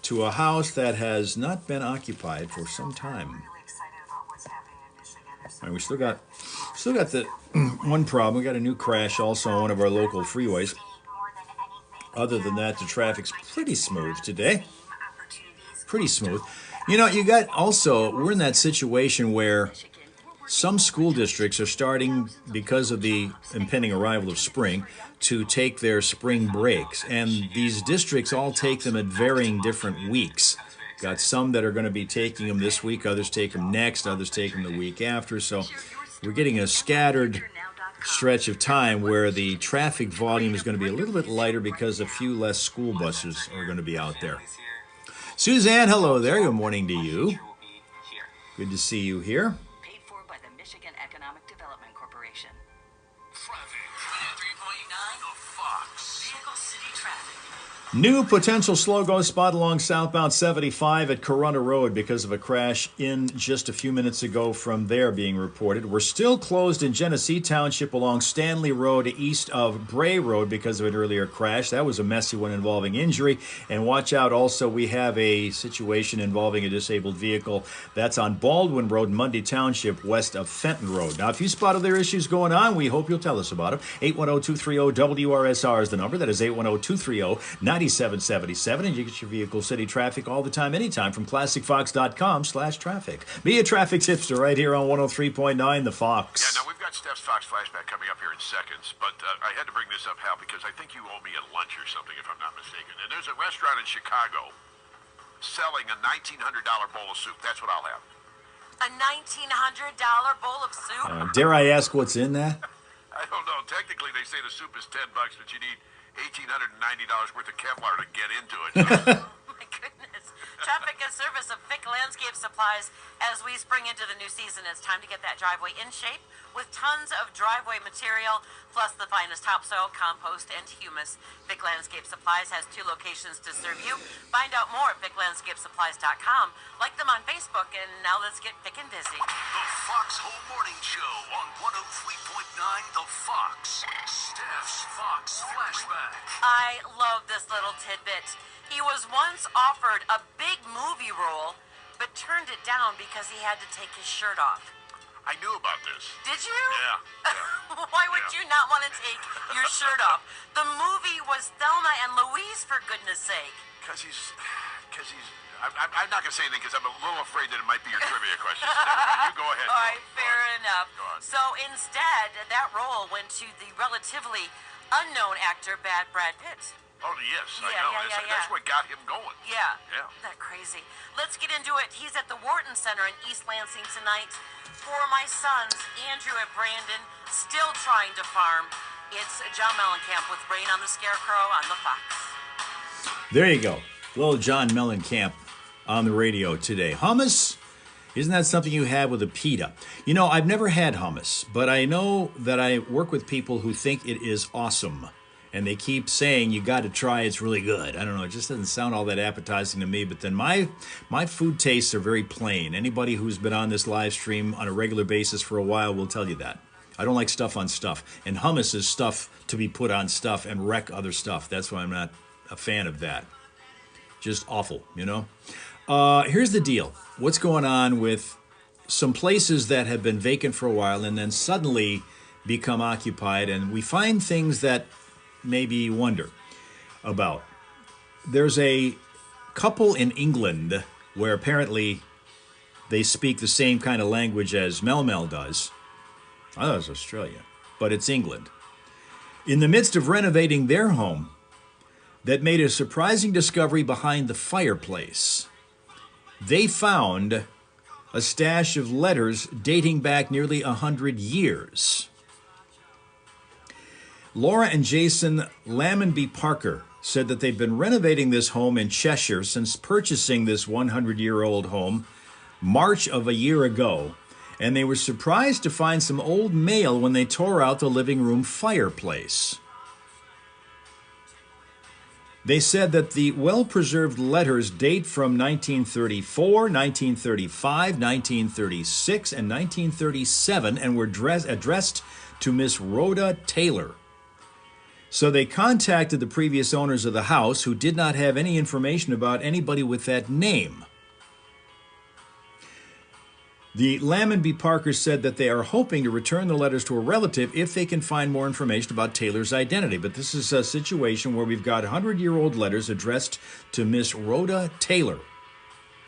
to a house that has not been occupied for some time? All right, we still got the one problem. We got a new crash also on one of our local freeways. Other than that, the traffic's pretty smooth today. Pretty smooth. You know, you got also, we're in that situation where some school districts are starting, because of the impending arrival of spring, to take their spring breaks. And these districts all take them at varying different weeks. Got some that are going to be taking them this week, others take them next, others take them the week after. So we're getting a scattered stretch of time where the traffic volume is going to be a little bit lighter because a few less school buses are going to be out there. Suzanne, hello there. Good morning to you. Good to see you here. Paid for by the Michigan Economic Development Corporation. Traffic. 3.9. The Fox. Vehicle City traffic. New potential slow-go spot along southbound 75 at Corunna Road because of a crash in just a few minutes ago from there being reported. We're still closed in Genesee Township along Stanley Road east of Bray Road because of an earlier crash. That was a messy one involving injury. And watch out also, we have a situation involving a disabled vehicle. That's on Baldwin Road, Mundy Township, west of Fenton Road. Now, if you spot other issues going on, we hope you'll tell us about them. 810-230-WRSR is the number. That is 810-230-9777, and you get your Vehicle City traffic all the time, anytime from ClassicFox.com/traffic. Be a traffic tipster right here on 103.9 The Fox. Yeah, now we've got Steph's Fox Flashback coming up here in seconds, but I had to bring this up, Hal, because I think you owe me a lunch or something, if I'm not mistaken. And there's a restaurant in Chicago selling a $1,900 bowl of soup. That's what I'll have. A $1,900 bowl of soup? Dare I ask what's in that? I don't know. Technically, they say the soup is $10, but you need $1,890 worth of Kevlar to get into it. Oh my goodness. Traffic and service of Vic Landscape Supplies. As we spring into the new season, it's time to get that driveway in shape with tons of driveway material, plus the finest topsoil, compost, and humus. Vic Landscape Supplies has 2 locations to serve you. Find out more at VicLandscapeSupplies.com. Like them on Facebook, and now let's get Vic and busy. The Foxhole Morning Show on 103.9 The Fox. Steph's Fox Flashback. I love this little tidbit. He was once offered a big movie role, but turned it down because he had to take his shirt off. I knew about this. Did you? Yeah. Why would you not want to take your shirt off? The movie was Thelma and Louise, for goodness sake. Because he's. I'm not going to say anything because I'm a little afraid that it might be your trivia question. So never mind. You go ahead. All right, fair enough. Go on. So instead, that role went to the relatively unknown actor, Brad Pitt. Oh, yes, I Yeah, know. yeah, That's yeah. what got him going. Yeah. Yeah. Isn't that crazy? Let's get into it. He's at the Wharton Center in East Lansing tonight for my sons, Andrew and Brandon, still trying to farm. It's John Mellencamp with Rain on the Scarecrow on the Fox. There you go. Little John Mellencamp on the radio today. Hummus? Isn't that something you have with a pita? You know, I've never had hummus, but I know that I work with people who think it is awesome. And they keep saying, you got to try, it's really good. I don't know, it just doesn't sound all that appetizing to me. But then my food tastes are very plain. Anybody who's been on this live stream on a regular basis for a while will tell you that. I don't like stuff on stuff. And hummus is stuff to be put on stuff and wreck other stuff. That's why I'm not a fan of that. Just awful, you know? Here's the deal. What's going on with some places that have been vacant for a while and then suddenly become occupied, and we find things that maybe you wonder about. There's a couple in England where apparently they speak the same kind of language as Mel Mel does. I thought it was Australia, but it's England. In the midst of renovating their home, that made a surprising discovery behind the fireplace. They found a stash of letters dating back nearly 100 years. Laura and Jason Lammonby Parker said that they've been renovating this home in Cheshire since purchasing this 100-year-old home March of a year ago, and they were surprised to find some old mail when they tore out the living room fireplace. They said that the well-preserved letters date from 1934, 1935, 1936, and 1937 and were addressed to Miss Rhoda Taylor. So they contacted the previous owners of the house, who did not have any information about anybody with that name. The Lammonby Parkers said that they are hoping to return the letters to a relative if they can find more information about Taylor's identity. But this is a situation where we've got 100-year-old letters addressed to Miss Rhoda Taylor.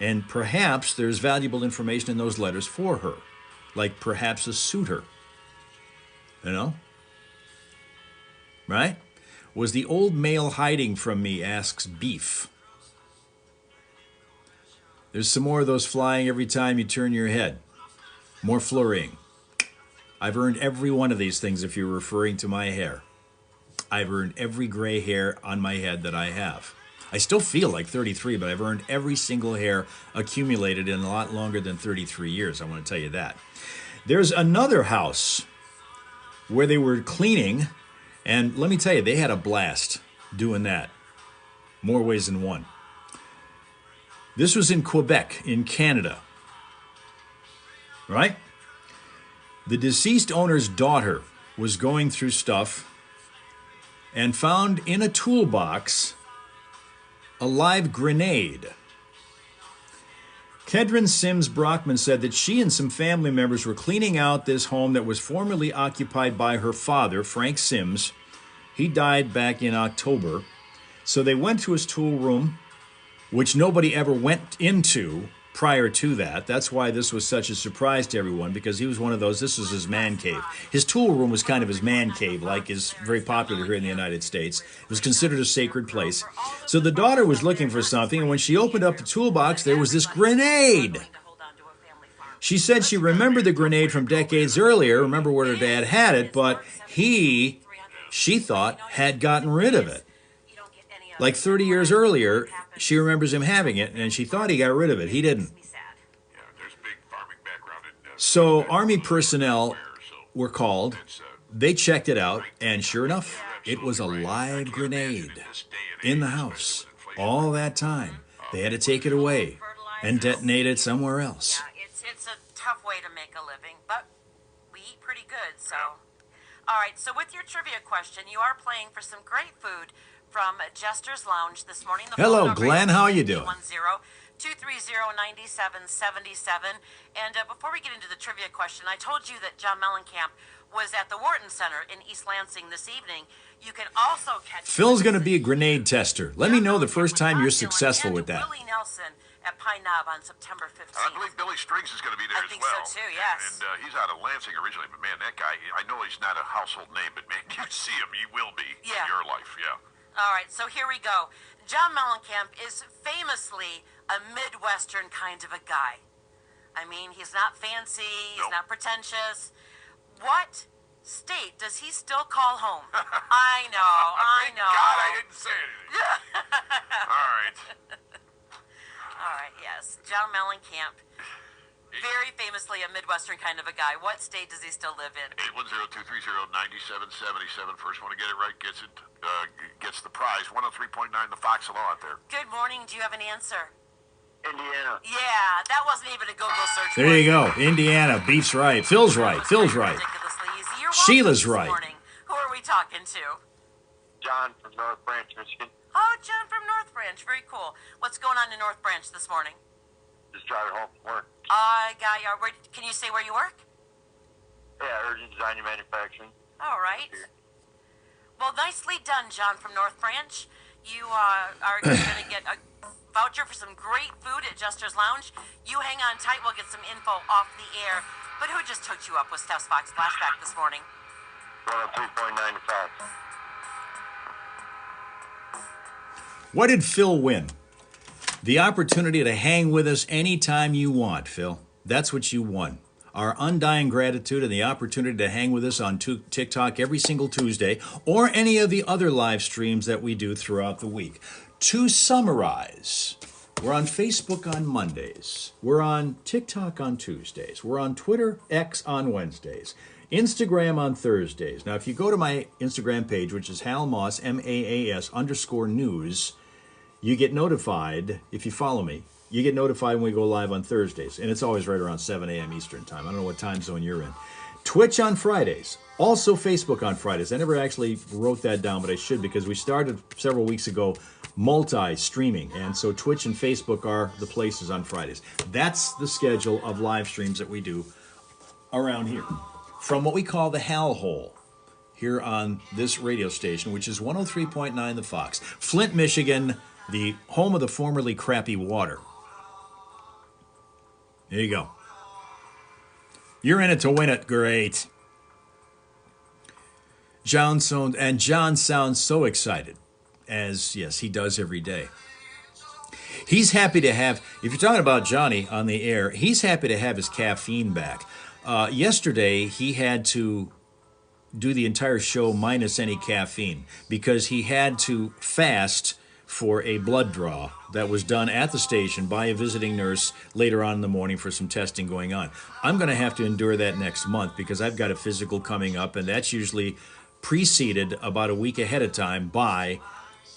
And perhaps there's valuable information in those letters for her, like perhaps a suitor. You know? Right? Was the old male hiding from me, asks Beef. There's some more of those flying every time you turn your head. More flurrying. I've earned every one of these things if you're referring to my hair. I've earned every gray hair on my head that I have. I still feel like 33, but I've earned every single hair accumulated in a lot longer than 33 years. I want to tell you that. There's another house where they were cleaning, and let me tell you, they had a blast doing that. More ways than one. This was in Quebec, in Canada. Right? The deceased owner's daughter was going through stuff and found in a toolbox a live grenade. Kedron Sims Brockman said that she and some family members were cleaning out this home that was formerly occupied by her father, Frank Sims. He died back in October. So they went to his tool room, which nobody ever went into prior to that. That's why this was such a surprise to everyone, because he was one of those, this was his man cave. His tool room was kind of his man cave, like is very popular here in the United States. It was considered a sacred place. So the daughter was looking for something, and when she opened up the toolbox, there was this grenade. She said she remembered the grenade from decades earlier, remember where her dad had it, but she thought, had gotten rid of it. Like 30 years earlier, she remembers him having it, and she thought he got rid of it. He didn't. So Army personnel were called. They checked it out, and sure enough, it was a live grenade in the house. All that time, they had to take it away and detonate it somewhere else. Yeah, it's a tough way to make a living, but we eat pretty good, so. All right, so with your trivia question, you are playing for some great food from Jester's Lounge this morning. Hello, Glenn. How are you doing? 230-230-9777. And before we get into the trivia question, I told you that John Mellencamp was at the Wharton Center in East Lansing this evening. You can also catch... Phil's going to be a grenade tester. Let me know the first time you're successful with that. Willie Nelson at Pine Knob on September 15th. I believe Billy Strings is going to be there as well. I think so too, yes. And he's out of Lansing originally, but man, that guy, I know he's not a household name, but man, you see him, he will be in your life, yeah. All right, so here we go. John Mellencamp is famously a Midwestern kind of a guy. I mean, he's not fancy, he's not pretentious. What state does he still call home? I know. Thank God I didn't say anything. All right. All right, yes. John Mellencamp, very famously a Midwestern kind of a guy. What state does he still live in? 810-230-9777. First one to get it right gets the prize. 103.9 the Foxhole out there. Good morning. Do you have an answer? Indiana. Yeah, that wasn't even a Google search. There you go. Indiana. Beef's right. Phil's right. Phil's right. Ridiculously easy. You're Sheila's welcome this right. morning. Who are we talking to? John from North Branch, Michigan. Oh, John from North Branch. Very cool. What's going on in North Branch this morning? Just driving home from work. I got you. Can you say where you work? Yeah, Urgent Design and Manufacturing. All right. Well, nicely done, John from North Branch. You are going to get a voucher for some great food at Jester's Lounge. You hang on tight. We'll get some info off the air. But who just hooked you up with Steph's Fox Flashback this morning? 103.9 to Fox. What did Phil win? The opportunity to hang with us anytime you want, Phil. That's what you won. Our undying gratitude and the opportunity to hang with us on TikTok every single Tuesday or any of the other live streams that we do throughout the week. To summarize, we're on Facebook on Mondays. We're on TikTok on Tuesdays. We're on Twitter, X on Wednesdays. Instagram on Thursdays. Now, if you go to my Instagram page, which is Hal Moss, MAAS_news, you get notified, if you follow me, you get notified when we go live on Thursdays. And it's always right around 7 a.m. Eastern time. I don't know what time zone you're in. Twitch on Fridays. Also Facebook on Fridays. I never actually wrote that down, but I should because we started several weeks ago multi-streaming. And so Twitch and Facebook are the places on Fridays. That's the schedule of live streams that we do around here. From what we call the Hal Hole here on this radio station, which is 103.9 The Fox. Flint, Michigan, the home of the formerly crappy water. There you go. You're in it to win it. Great. John sounds so excited, as, yes, he does every day. He's happy to have, if you're talking about Johnny on the air, he's happy to have his caffeine back. Yesterday, he had to do the entire show minus any caffeine because he had to fast for a blood draw that was done at the station by a visiting nurse later on in the morning for some testing going on. I'm going to have to endure that next month because I've got a physical coming up, and that's usually preceded about a week ahead of time by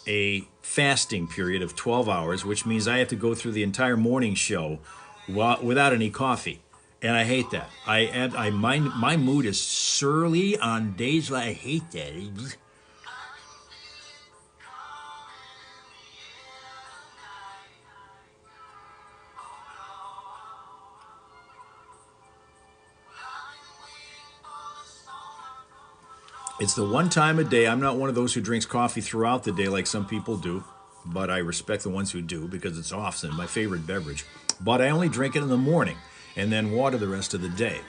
a fasting period of 12 hours, which means I have to go through the entire morning show without any coffee. And I hate that. My mood is surly on days like I hate that. It's the one time a day. I'm not one of those who drinks coffee throughout the day like some people do, but I respect the ones who do because it's often my favorite beverage. But I only drink it in the morning and then water the rest of the day.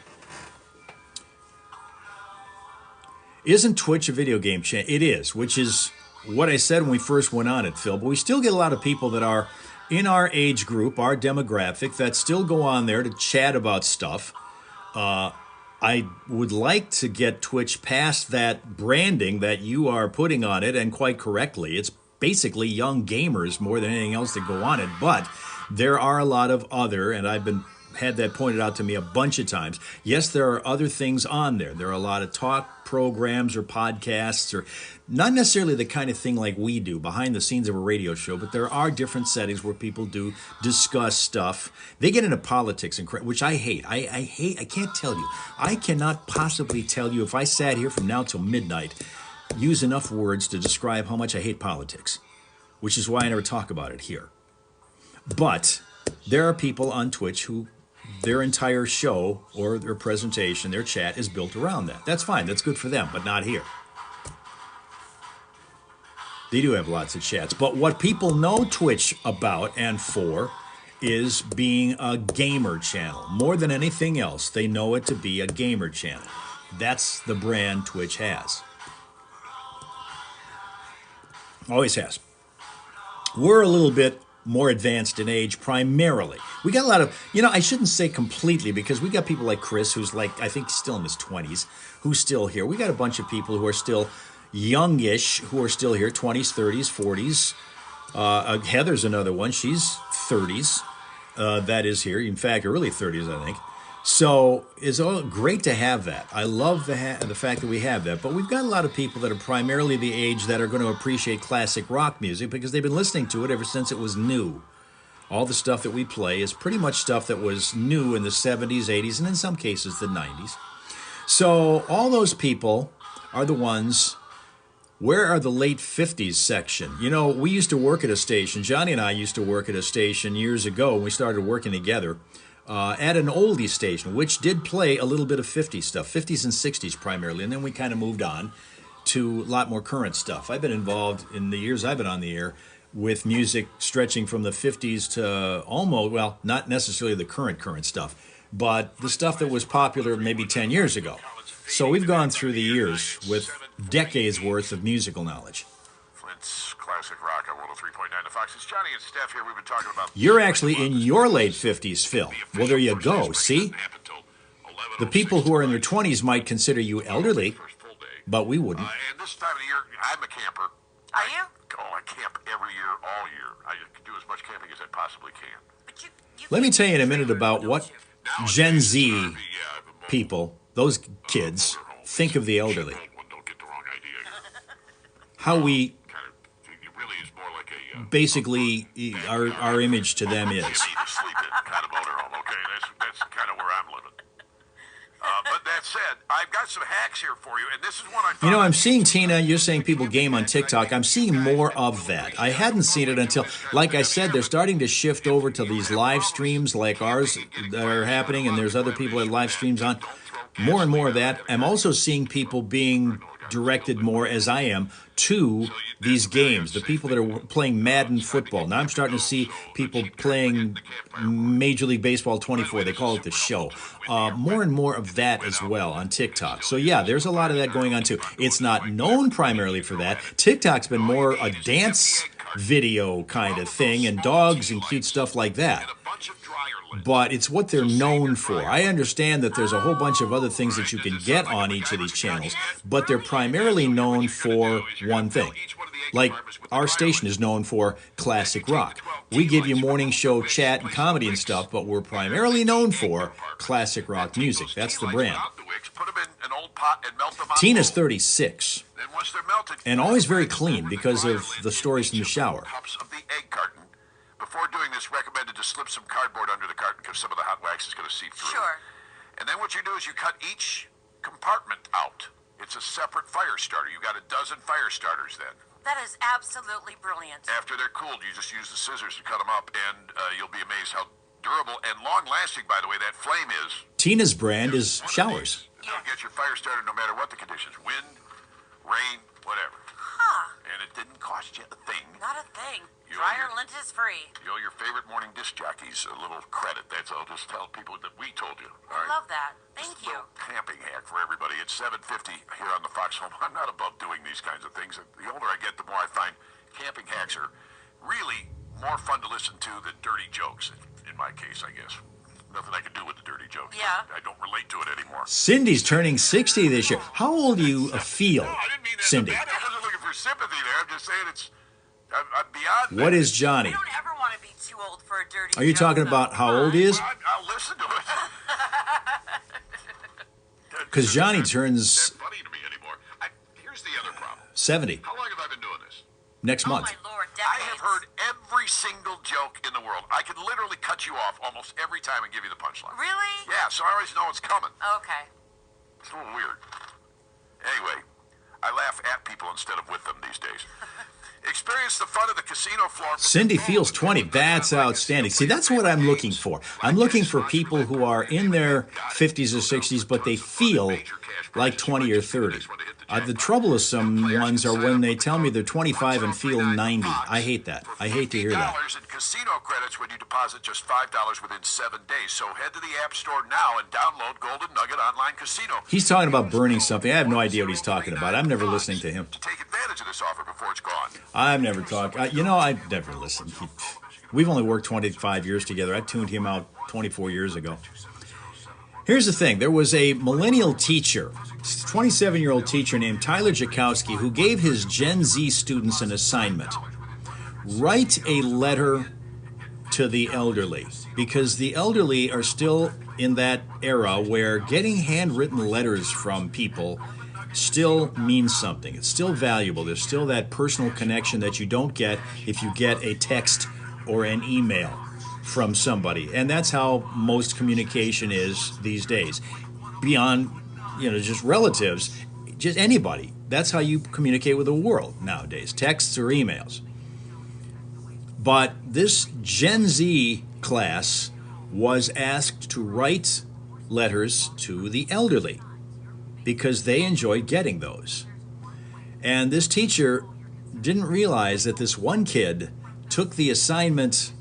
Isn't Twitch a video game channel? It is, which is what I said when we first went on it, Phil. But we still get a lot of people that are in our age group, our demographic, that still go on there to chat about stuff. I would like to get Twitch past that branding that you are putting on it, and quite correctly. It's basically young gamers more than anything else that go on it. But there are a lot of other, and I've had that pointed out to me a bunch of times. Yes, there are other things on there. There are a lot of talk programs or podcasts, or not necessarily the kind of thing like we do behind the scenes of a radio show, but there are different settings where people do discuss stuff. They get into politics, which I hate. I hate. I can't tell you. I cannot possibly tell you, if I sat here from now till midnight, use enough words to describe how much I hate politics, which is why I never talk about it here. But there are people on Twitch who their entire show or their presentation, their chat is built around that. That's fine. That's good for them, but not here. They do have lots of chats. But what people know Twitch about and for is being a gamer channel. More than anything else, they know it to be a gamer channel. That's the brand Twitch has. Always has. We're a little bit more advanced in age primarily. We got a lot of, I shouldn't say completely, because we got people like Chris, who's like, I think still in his 20s, who's still here. We got a bunch of people who are still youngish, who are still here, 20s, 30s, 40s. Heather's another one. She's 30s. That is here. In fact, early 30s, I think. So it's all great to have that. I love the fact that we have that. But we've got a lot of people that are primarily the age that are going to appreciate classic rock music because they've been listening to it ever since it was new. All the stuff that we play is pretty much stuff that was new in the 70s, 80s, and in some cases the 90s. So all those people are the ones Where are the late 50s section? You know, we used to work at a station. Johnny and I used to work at a station years ago when we started working together at an oldie station, which did play a little bit of 50s stuff, 50s and 60s primarily, and then we kind of moved on to a lot more current stuff. I've been involved in the years I've been on the air with music stretching from the 50s to almost, well, not necessarily the current stuff, but the stuff that was popular maybe 10 years ago. So we've gone through the years with decades worth of musical knowledge. Flint's classic rock on 103.9 The Fox. It's Johnny and Steph here. We've been talking about... You're actually in your late 50s, Phil. Well, there you go. See? The people who are in their 20s might consider you elderly, but we wouldn't. And this time of the year, I'm a camper. Are you? I camp every year, all year. I can do as much camping as I possibly can. But you Let me tell you in a minute about what Gen Z people, those kids, think of the elderly. Don't get the wrong idea. How we It really is more like a... basically, our image to them is. You need to sleep in kind of motorhome, okay? That's kind of where I'm living. But that said, I've got some hacks here for you, and this is one I thought... You know, I'm seeing, Tina, you're saying people game on TikTok. I'm seeing more of that. I hadn't seen it until, like I said, they're starting to shift over to these live streams like ours that are happening, and there's other people that have live streams on. More and more of that. I'm also seeing people being directed more, as I am, to these games. The people that are playing Madden football. Now I'm starting to see people playing Major League Baseball 24. They call it the show. More and more of that as well on TikTok. So yeah, there's a lot of that going on too. It's not known primarily for that. TikTok's been more a dance video kind of thing, and dogs and cute stuff like that. But it's what they're known for. I understand that there's a whole bunch of other things that you can get on each of these channels, but they're primarily known for one thing. Like our station is known for classic rock. We give you morning show chat and comedy and stuff, but we're primarily known for classic rock music. That's the brand. Put them in an old pot and melt them on Tina's low. 36 Then once they're melted, and always very clean because of the stories from the shower. Cups of the egg carton. Before doing this, recommended to slip some cardboard under the carton because some of the hot wax is going to seep through. Sure. And then what you do is you cut each compartment out. It's a separate fire starter. You got a dozen fire starters then. That is absolutely brilliant. After they're cooled, you just use the scissors to cut them up, and you'll be amazed how durable and long-lasting, by the way, that flame is. Tina's brand is showers. You'll get your fire starter no matter what the conditions. Wind, rain, whatever. Huh. And it didn't cost you a thing. Not a thing. You Dryer owe your- lint is free. You owe your favorite morning disc jockeys a little credit. That's all. Just tell people that we told you. All I right? love that. Thank Just a you. little camping hack for everybody. It's 7:50 here on the Foxhole. I'm not above doing these kinds of things. The older I get, the more I find camping hacks are really more fun to listen to than dirty jokes. In my case, I guess. Nothing I can do with the dirty jokes. Yeah. I don't relate to it anymore. Cindy's turning 60 this year. How old do you feel, No, I didn't mean that. Cindy? I wasn't looking for sympathy there. I'm just saying I'm beyond What that. is Johnny? You don't ever want to be too old for a dirty Are you joke, talking though. about how old he is? Well, I'll listen to it. Because Johnny That's turns funny to me anymore. Here's the other problem. 70 How long have I been doing this? next Oh, month. my Lord, I decades. have heard every single joke in the world. I can literally cut you off almost every time and give you the punchline. Really? Yeah, so I always know it's coming. Okay. It's a little weird. Anyway, I laugh at people instead of with them these days. Experience the fun of the casino floor. Cindy feels 20. That's outstanding. See, that's what I'm looking for. I'm looking for people who are in their 50s or 60s, but they feel like 20 or 30. The troublesome ones are when they tell me they're 25 and feel 90. I hate that. I hate to hear that. $50 in casino credits when you deposit just $5 within 7 days. So head to the App Store now and download Golden Nugget Online Casino. He's talking about burning something. I have no idea what he's talking about. I'm never listening to him. To take advantage of this offer before it's gone. I've never talked. I've never listened. We've only worked 25 years together. I tuned him out 24 years ago. Here's the thing. There was a millennial teacher, 27-year-old teacher named Tyler Jakowski, who gave his Gen Z students an assignment. Write a letter to the elderly, because the elderly are still in that era where getting handwritten letters from people still means something. It's still valuable. There's still that personal connection that you don't get if you get a text or an email from somebody. And that's how most communication is these days. Beyond, just relatives, just anybody. That's how you communicate with the world nowadays, texts or emails. But this Gen Z class was asked to write letters to the elderly because they enjoyed getting those. And this teacher didn't realize that this one kid took the assignment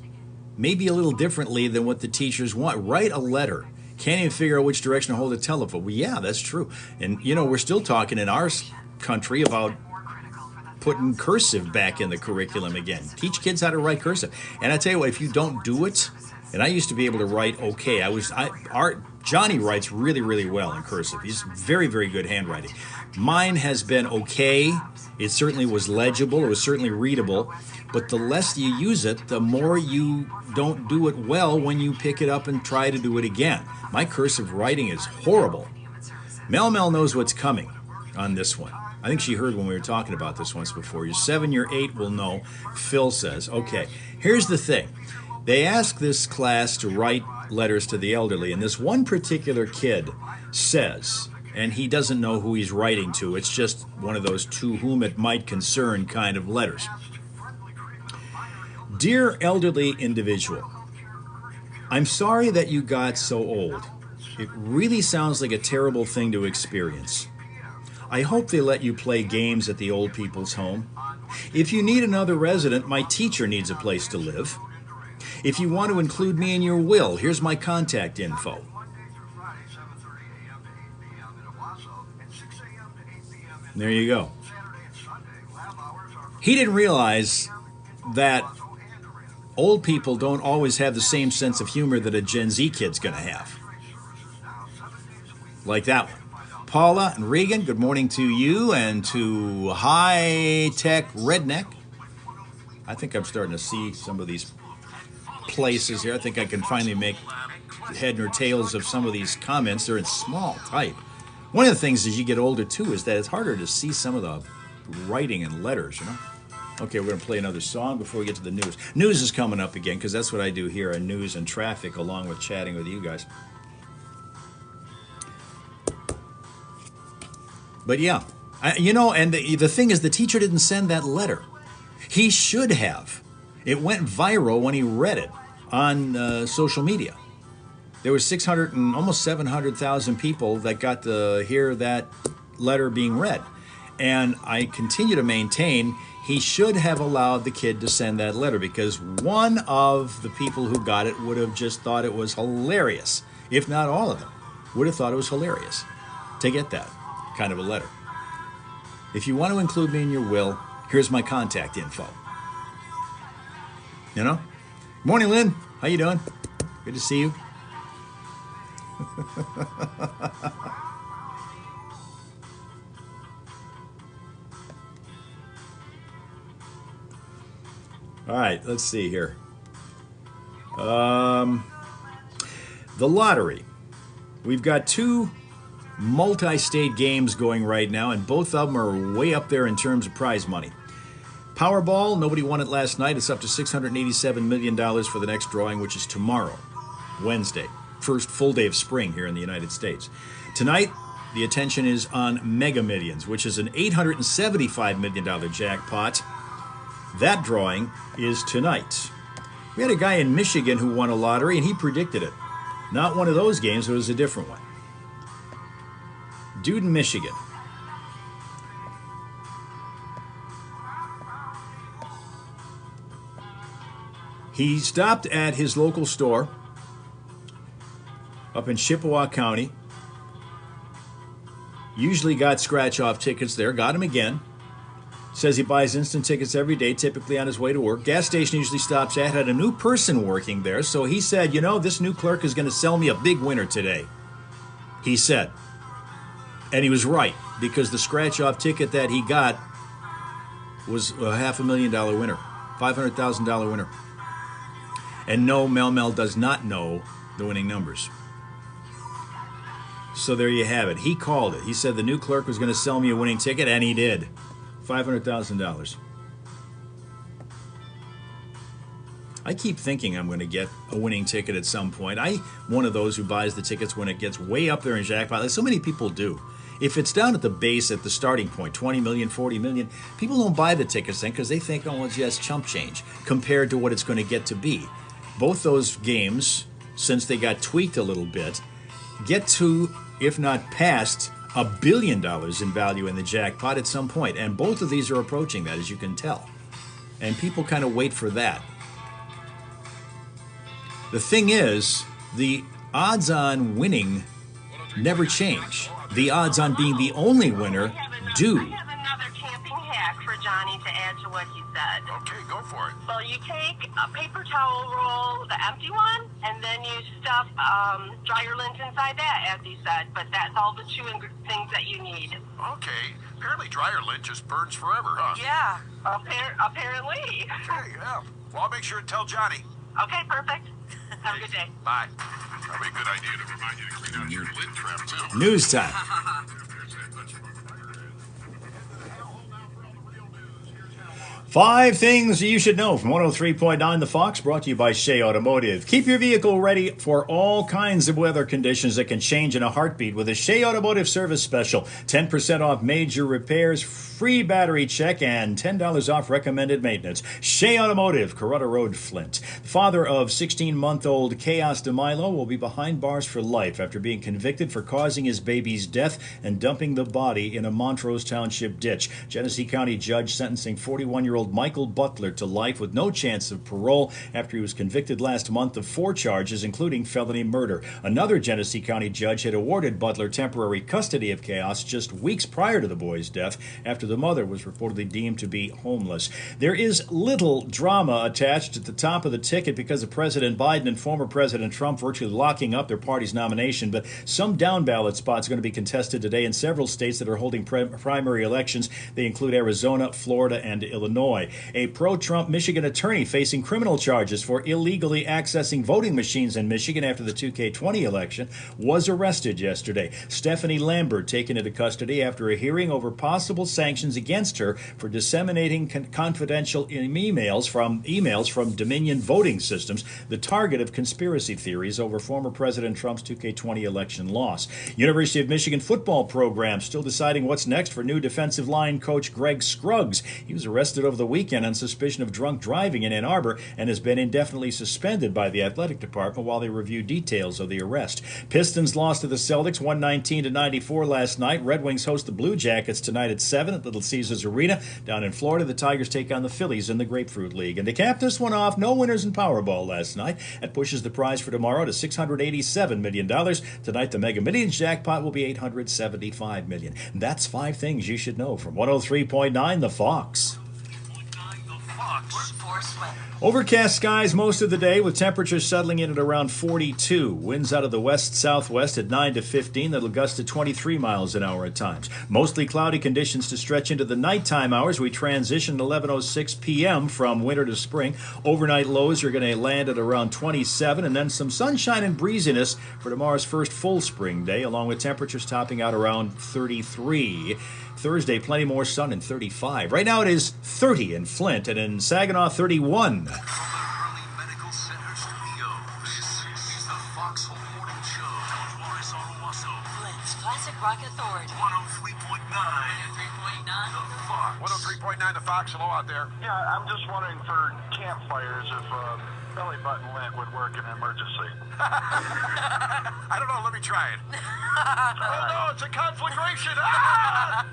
maybe a little differently than what the teachers want. Write a letter. Can't even figure out which direction to hold a telephone. Well, yeah, that's true. And, you know, we're still talking in our country about putting cursive back in the curriculum again. Teach kids how to write cursive. And I tell you what, if you don't do it, and I used to be able to write okay. Johnny writes really, really well in cursive. He's very, very good handwriting. Mine has been okay. It certainly was legible. It was certainly readable. But the less you use it, the more you don't do it well when you pick it up and try to do it again. My cursive writing is horrible. Mel knows what's coming on this one. I think she heard when we were talking about this once before. Your 7, your 8 will know. Phil says, okay, here's the thing. They asked this class to write letters to the elderly, and this one particular kid says, and he doesn't know who he's writing to, it's just one of those to whom it might concern kind of letters. Dear elderly individual, I'm sorry that you got so old. It really sounds like a terrible thing to experience. I hope they let you play games at the old people's home. If you need another resident, my teacher needs a place to live. If you want to include me in your will, here's my contact info. There you go. He didn't realize that old people don't always have the same sense of humor that a Gen Z kid's going to have. Like that one. Paula and Regan, good morning to you and to High Tech Redneck. I think I'm starting to see some of these places here. I think I can finally make head or tails of some of these comments. They're in small type. One of the things as you get older, too, is that it's harder to see some of the writing and letters, you know? Okay, we're going to play another song before we get to the news. News is coming up again, because that's what I do here on News and Traffic, along with chatting with you guys. But yeah, and the thing is, the teacher didn't send that letter. He should have. It went viral when he read it on social media. There were 600 and almost 700,000 people that got to hear that letter being read. And I continue to maintain he should have allowed the kid to send that letter, because one of the people who got it would have just thought it was hilarious. If not all of them would have thought it was hilarious to get that kind of a letter. If you want to include me in your will, here's my contact info. You know? Morning, Lynn. How you doing? Good to see you. All right, let's see here. The lottery. We've got 2 multi-state games going right now, and both of them are way up there in terms of prize money. Powerball, nobody won it last night. It's up to $687 million for the next drawing, which is tomorrow, Wednesday. First full day of spring here in the United States. Tonight, the attention is on Mega Millions, which is an $875 million jackpot. That drawing is tonight. We had a guy in Michigan who won a lottery, and he predicted it. Not one of those games, it was a different one. Dude in Michigan. He stopped at his local store up in Chippewa County. Usually got scratch-off tickets there. Got him again. Says he buys instant tickets every day, typically on his way to work. Gas station usually stops at. Had a new person working there, so he said, you know, this new clerk is going to sell me a big winner today. He said. And he was right, because the scratch-off ticket that he got was a $500,000 winner. $500,000 winner. And no, Mel does not know the winning numbers. So there you have it. He called it. He said the new clerk was going to sell me a winning ticket, and he did. $500,000. I keep thinking I'm going to get a winning ticket at some point. I'm one of those who buys the tickets when it gets way up there in jackpot, like so many people do. If it's down at the base at the starting point, 20 million, 40 million, people don't buy the tickets then because they think, oh, it's just chump change compared to what it's going to get to be. Both those games, since they got tweaked a little bit, get to, if not past, $1 billion in value in the jackpot at some point. And both of these are approaching that, as you can tell. And people kind of wait for that. The thing is, the odds on winning never change. The odds on being the only winner do. I have another camping hack for Johnny to add to what he said. Okay, go for it. Well, you take a paper towel roll, the empty one, and then you stuff dryer lint inside that, as he said. But that's all the two things that you need. Okay. Apparently dryer lint just burns forever, huh? Yeah. Apparently. Okay, yeah. Well, I'll make sure to tell Johnny. Okay, perfect. Have a good day. Bye. Probably a good idea to remind you to clean out your lint trap, too. News time. Five things you should know from 103.9 The Fox, brought to you by Shea Automotive. Keep your vehicle ready for all kinds of weather conditions that can change in a heartbeat with a Shea Automotive service special. 10% off major repairs, free battery check, and $10 off recommended maintenance. Shea Automotive, Coretta Road, Flint. The father of 16-month-old Chaos DeMilo will be behind bars for life after being convicted for causing his baby's death and dumping the body in a Montrose Township ditch. Genesee County judge sentencing 41-year-old Michael Butler to life with no chance of parole after he was convicted last month of 4 charges, including felony murder. Another Genesee County judge had awarded Butler temporary custody of Chaos just weeks prior to the boy's death after the mother was reportedly deemed to be homeless. There is little drama attached at the top of the ticket because of President Biden and former President Trump virtually locking up their party's nomination, but some down-ballot spots are going to be contested today in several states that are holding primary elections. They include Arizona, Florida, and Illinois. A pro-Trump Michigan attorney facing criminal charges for illegally accessing voting machines in Michigan after the 2K20 election was arrested yesterday. Stephanie Lambert taken into custody after a hearing over possible sanctions against her for disseminating confidential emails from Dominion voting systems, the target of conspiracy theories over former President Trump's 2K20 election loss. University of Michigan football program still deciding what's next for new defensive line coach Greg Scruggs. He was arrested over the weekend on suspicion of drunk driving in Ann Arbor and has been indefinitely suspended by the athletic department while they review details of the arrest. Pistons lost to the Celtics 119-94 last night. Red Wings host the Blue Jackets tonight at 7 at Little Caesars Arena. Down in Florida, the Tigers take on the Phillies in the Grapefruit League. And to cap this one off, no winners in Powerball last night. That pushes the prize for tomorrow to $687 million. Tonight, the Mega Millions jackpot will be $875 million. That's 5 things you should know from 103.9 The Fox. Overcast skies most of the day with temperatures settling in at around 42. Winds out of the west-southwest at 9 to 15. That'll gust to 23 miles an hour at times. Mostly cloudy conditions to stretch into the nighttime hours. We transition at 11:06 p.m. from winter to spring. Overnight lows are going to land at around 27, and then some sunshine and breeziness for tomorrow's first full spring day, along with temperatures topping out around 33. Thursday, plenty more sun and 35. Right now it is 30 in Flint and in Saginaw 31. From the Early Medical Center studio, this is the Foxhole Morning Show. Flint's Classic Rock Authority. 103.9. 103.9. The Fox. 103.9 The Fox. Hello out there. Yeah, I'm just wondering for campfires if belly button lint would work in an emergency. I don't know. Let me try it. Oh, no, it's a conflagration. Ah!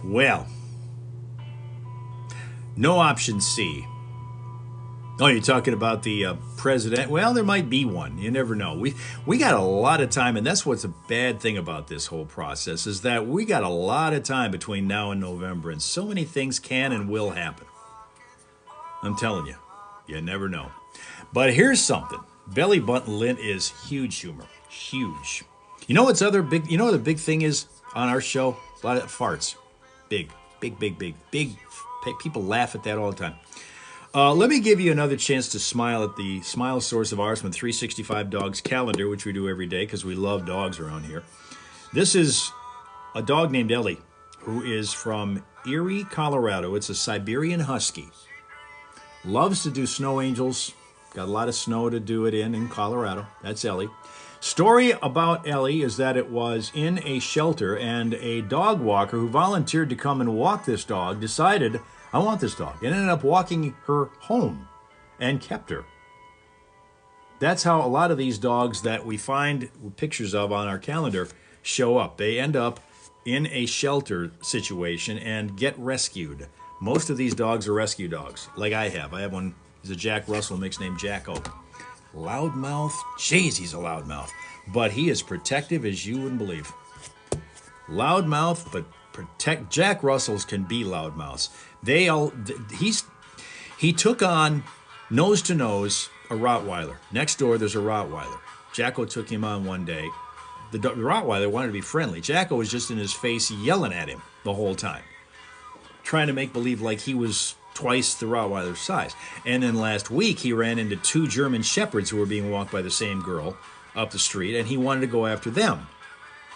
Well, no option C. Oh, you're talking about the president? Well, there might be one. You never know. We got a lot of time, and that's what's a bad thing about this whole process is that we got a lot of time between now and November, and so many things can and will happen. I'm telling you, you never know. But here's something. Belly button lint is huge humor. Huge. You know what's other big? You know what the big thing is on our show? A lot of farts. Big. People laugh at that all the time. Let me give you another chance to smile at the smile source of ours from 365 Dogs calendar, which we do every day because we love dogs around here. This is a dog named Ellie, who is from Erie, Colorado. It's a Siberian Husky. Loves to do snow angels. Got a lot of snow to do it in Colorado. That's Ellie. Story about Ellie is that it was in a shelter, and a dog walker who volunteered to come and walk this dog decided, I want this dog, and ended up walking her home and kept her. That's how a lot of these dogs that we find pictures of on our calendar show up. They end up in a shelter situation and get rescued. Most of these dogs are rescue dogs, like I have. I have one, he's a Jack Russell mix named Jacko. Loudmouth, jeez, he's a loudmouth. But he is protective as you wouldn't believe. Loudmouth, but Jack Russells can be loudmouths. He took on nose to nose a Rottweiler. Next door, there's a Rottweiler. Jacko took him on one day. The Rottweiler wanted to be friendly. Jacko was just in his face yelling at him the whole time, trying to make believe like he was twice the Rottweiler's size. And then last week, he ran into 2 German Shepherds who were being walked by the same girl up the street, and he wanted to go after them.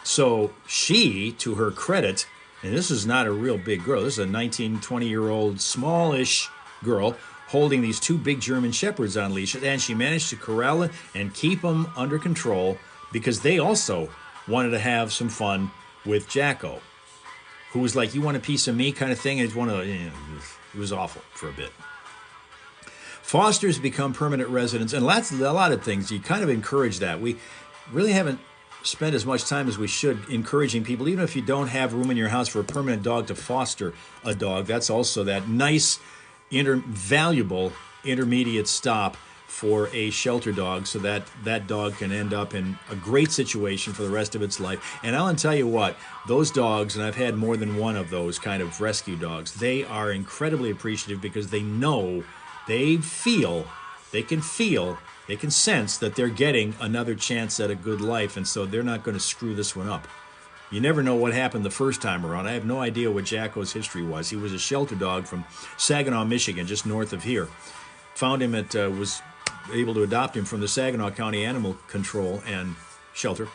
So she, to her credit, and this is not a real big girl, this is a 19, 20-year-old smallish girl holding these 2 big German Shepherds on leashes, and she managed to corral it and keep them under control because they also wanted to have some fun with Jacko, who was like, you want a piece of me kind of thing. It was awful for a bit. Fosters become permanent residents, and a lot of things. You kind of encourage that. We really haven't spent as much time as we should encouraging people, even if you don't have room in your house for a permanent dog, to foster a dog. That's also that nice, valuable intermediate stop for a shelter dog, so that that dog can end up in a great situation for the rest of its life. And I'll tell you what, those dogs, and I've had more than one of those kind of rescue dogs, they are incredibly appreciative because they know, they can sense that they're getting another chance at a good life, and so they're not going to screw this one up. You never know what happened the first time around. I have no idea what Jacko's history was. He was a shelter dog from Saginaw, Michigan, just north of here. Found him was able to adopt him from the Saginaw County Animal Control and Shelter,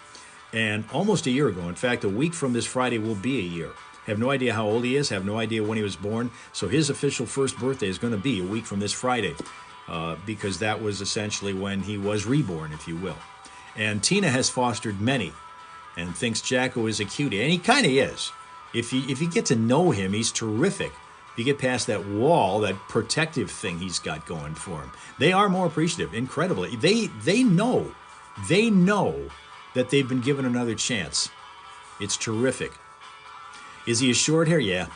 and almost a year ago. In fact, a week from this Friday will be a year. Have no idea how old he is, have no idea when he was born, so his official first birthday is going to be a week from this Friday, because that was essentially when he was reborn, if you will. And Tina has fostered many and thinks Jacko is a cutie, and he kind of is. If you get to know him, he's terrific. If you get past that wall, that protective thing he's got going for him, they are more appreciative, incredibly. They know that they've been given another chance. It's terrific. Is he a short hair? Yeah.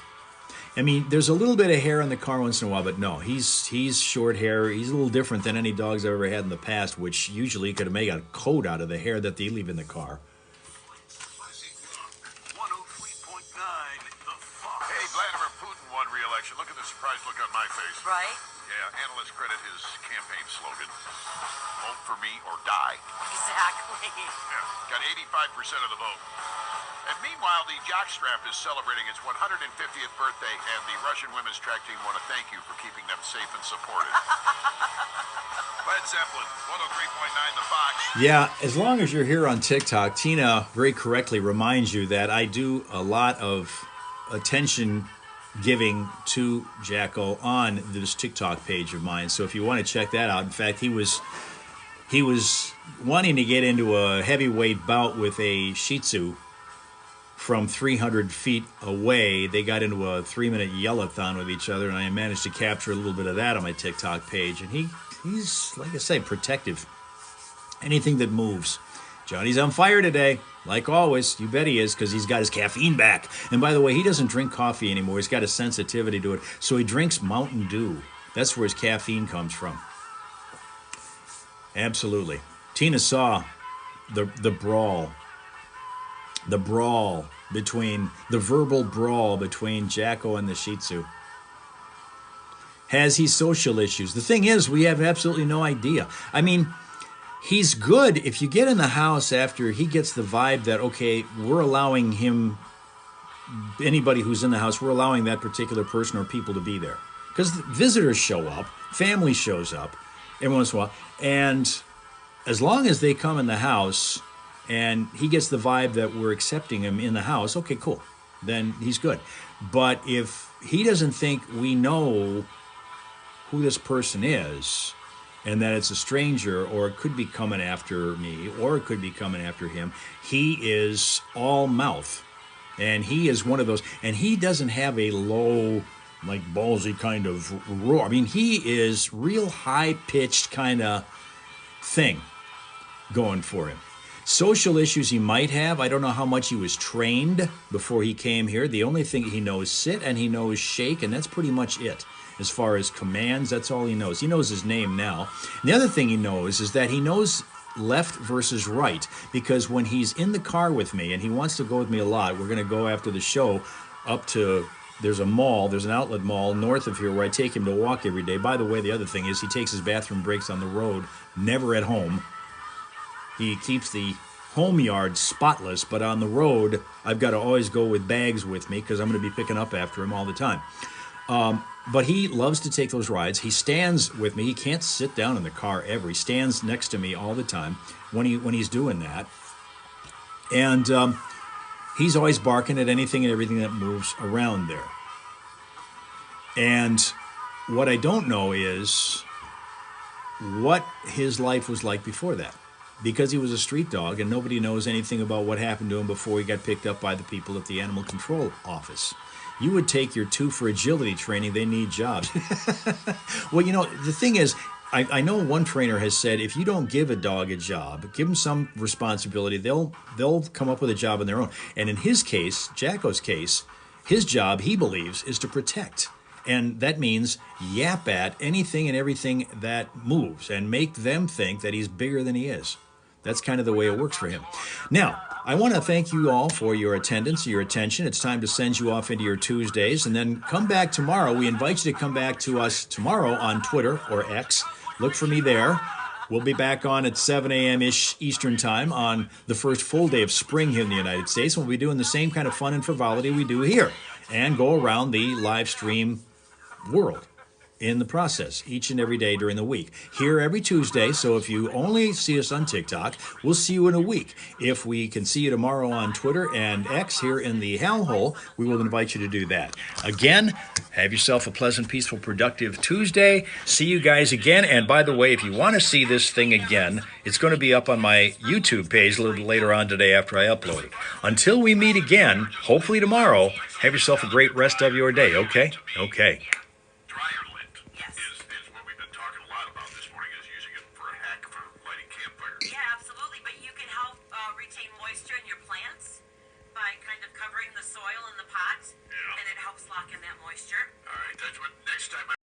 I mean, there's a little bit of hair in the car once in a while, but no, he's short hair. He's a little different than any dogs I've ever had in the past, which usually could have made a coat out of the hair that they leave in the car. Hey, Vladimir Putin won re-election. Look at the surprised look on my face. Right? Yeah, analysts credit his campaign slogan, vote for me or die. Exactly. Yeah, got 85% of the vote. And meanwhile, the jockstrap is celebrating its 150th birthday, and the Russian women's track team want to thank you for keeping them safe and supported. Led Zeppelin, 103.9 The Fox. Yeah, as long as you're here on TikTok, Tina very correctly reminds you that I do a lot of attention giving to Jacko on this TikTok page of mine. So if you want to check that out, in fact, he was wanting to get into a heavyweight bout with a Shih Tzu from 300 feet away. They got into a 3-minute yell-a-thon with each other, and I managed to capture a little bit of that on my TikTok page. And he's, like I say, protective. Anything that moves. Johnny's on fire today, like always. You bet he is, because he's got his caffeine back. And by the way, he doesn't drink coffee anymore. He's got a sensitivity to it, so he drinks Mountain Dew. That's where his caffeine comes from. Absolutely. Tina saw the brawl. The verbal brawl between Jacko and the Shih Tzu. Has he social issues? The thing is, we have absolutely no idea. I mean, he's good if you get in the house after he gets the vibe that, okay, we're allowing him, anybody who's in the house, we're allowing that particular person or people to be there. Because visitors show up, family shows up every once in a while, and as long as they come in the house and he gets the vibe that we're accepting him in the house, okay, cool, then he's good. But if he doesn't think we know who this person is, and that it's a stranger, or it could be coming after me, or it could be coming after him. He is all mouth. And he is one of those, and he doesn't have a low, like ballsy kind of roar. I mean, he is real high-pitched kind of thing going for him. Social issues he might have. I don't know how much he was trained before he came here. The only thing he knows sit and he knows shake, and that's pretty much it. As far as commands, that's all he knows. He knows his name now. And the other thing he knows is that he knows left versus right, because when he's in the car with me, and he wants to go with me a lot, we're going to go after the show up to, there's a mall, there's an outlet mall north of here where I take him to walk every day. By the way, the other thing is he takes his bathroom breaks on the road, never at home. He keeps the home yard spotless, but on the road, I've got to always go with bags with me because I'm going to be picking up after him all the time. But he loves to take those rides. He stands with me. He can't sit down in the car ever. He stands next to me all the time when he's doing that. And he's always barking at anything and everything that moves around there. And what I don't know is what his life was like before that. Because he was a street dog and nobody knows anything about what happened to him before he got picked up by the people at the Animal Control Office. You would take your 2 for agility training. They need jobs. Well, you know, the thing is, I know one trainer has said, if you don't give a dog a job, give them some responsibility, they'll come up with a job on their own. And in his case, Jacko's case, his job, he believes, is to protect. And that means yap at anything and everything that moves and make them think that he's bigger than he is. That's kind of the way it works for him. Now, I want to thank you all for your attendance, your attention. It's time to send you off into your Tuesdays, and then come back tomorrow. We invite you to come back to us tomorrow on Twitter or X. Look for me there. We'll be back on at 7 a.m.-ish Eastern Time on the first full day of spring here in the United States. We'll be doing the same kind of fun and frivolity we do here and go around the live stream world in the process each and every day during the week. Here every Tuesday, so if you only see us on TikTok, we'll see you in a week. If we can see you tomorrow on Twitter and X here in the hellhole, we will invite you to do that. Again, have yourself a pleasant, peaceful, productive Tuesday. See you guys again. And by the way, if you want to see this thing again, it's going to be up on my YouTube page a little bit later on today after I upload it. Until we meet again, hopefully tomorrow, have yourself a great rest of your day, okay? Okay. All right, that's what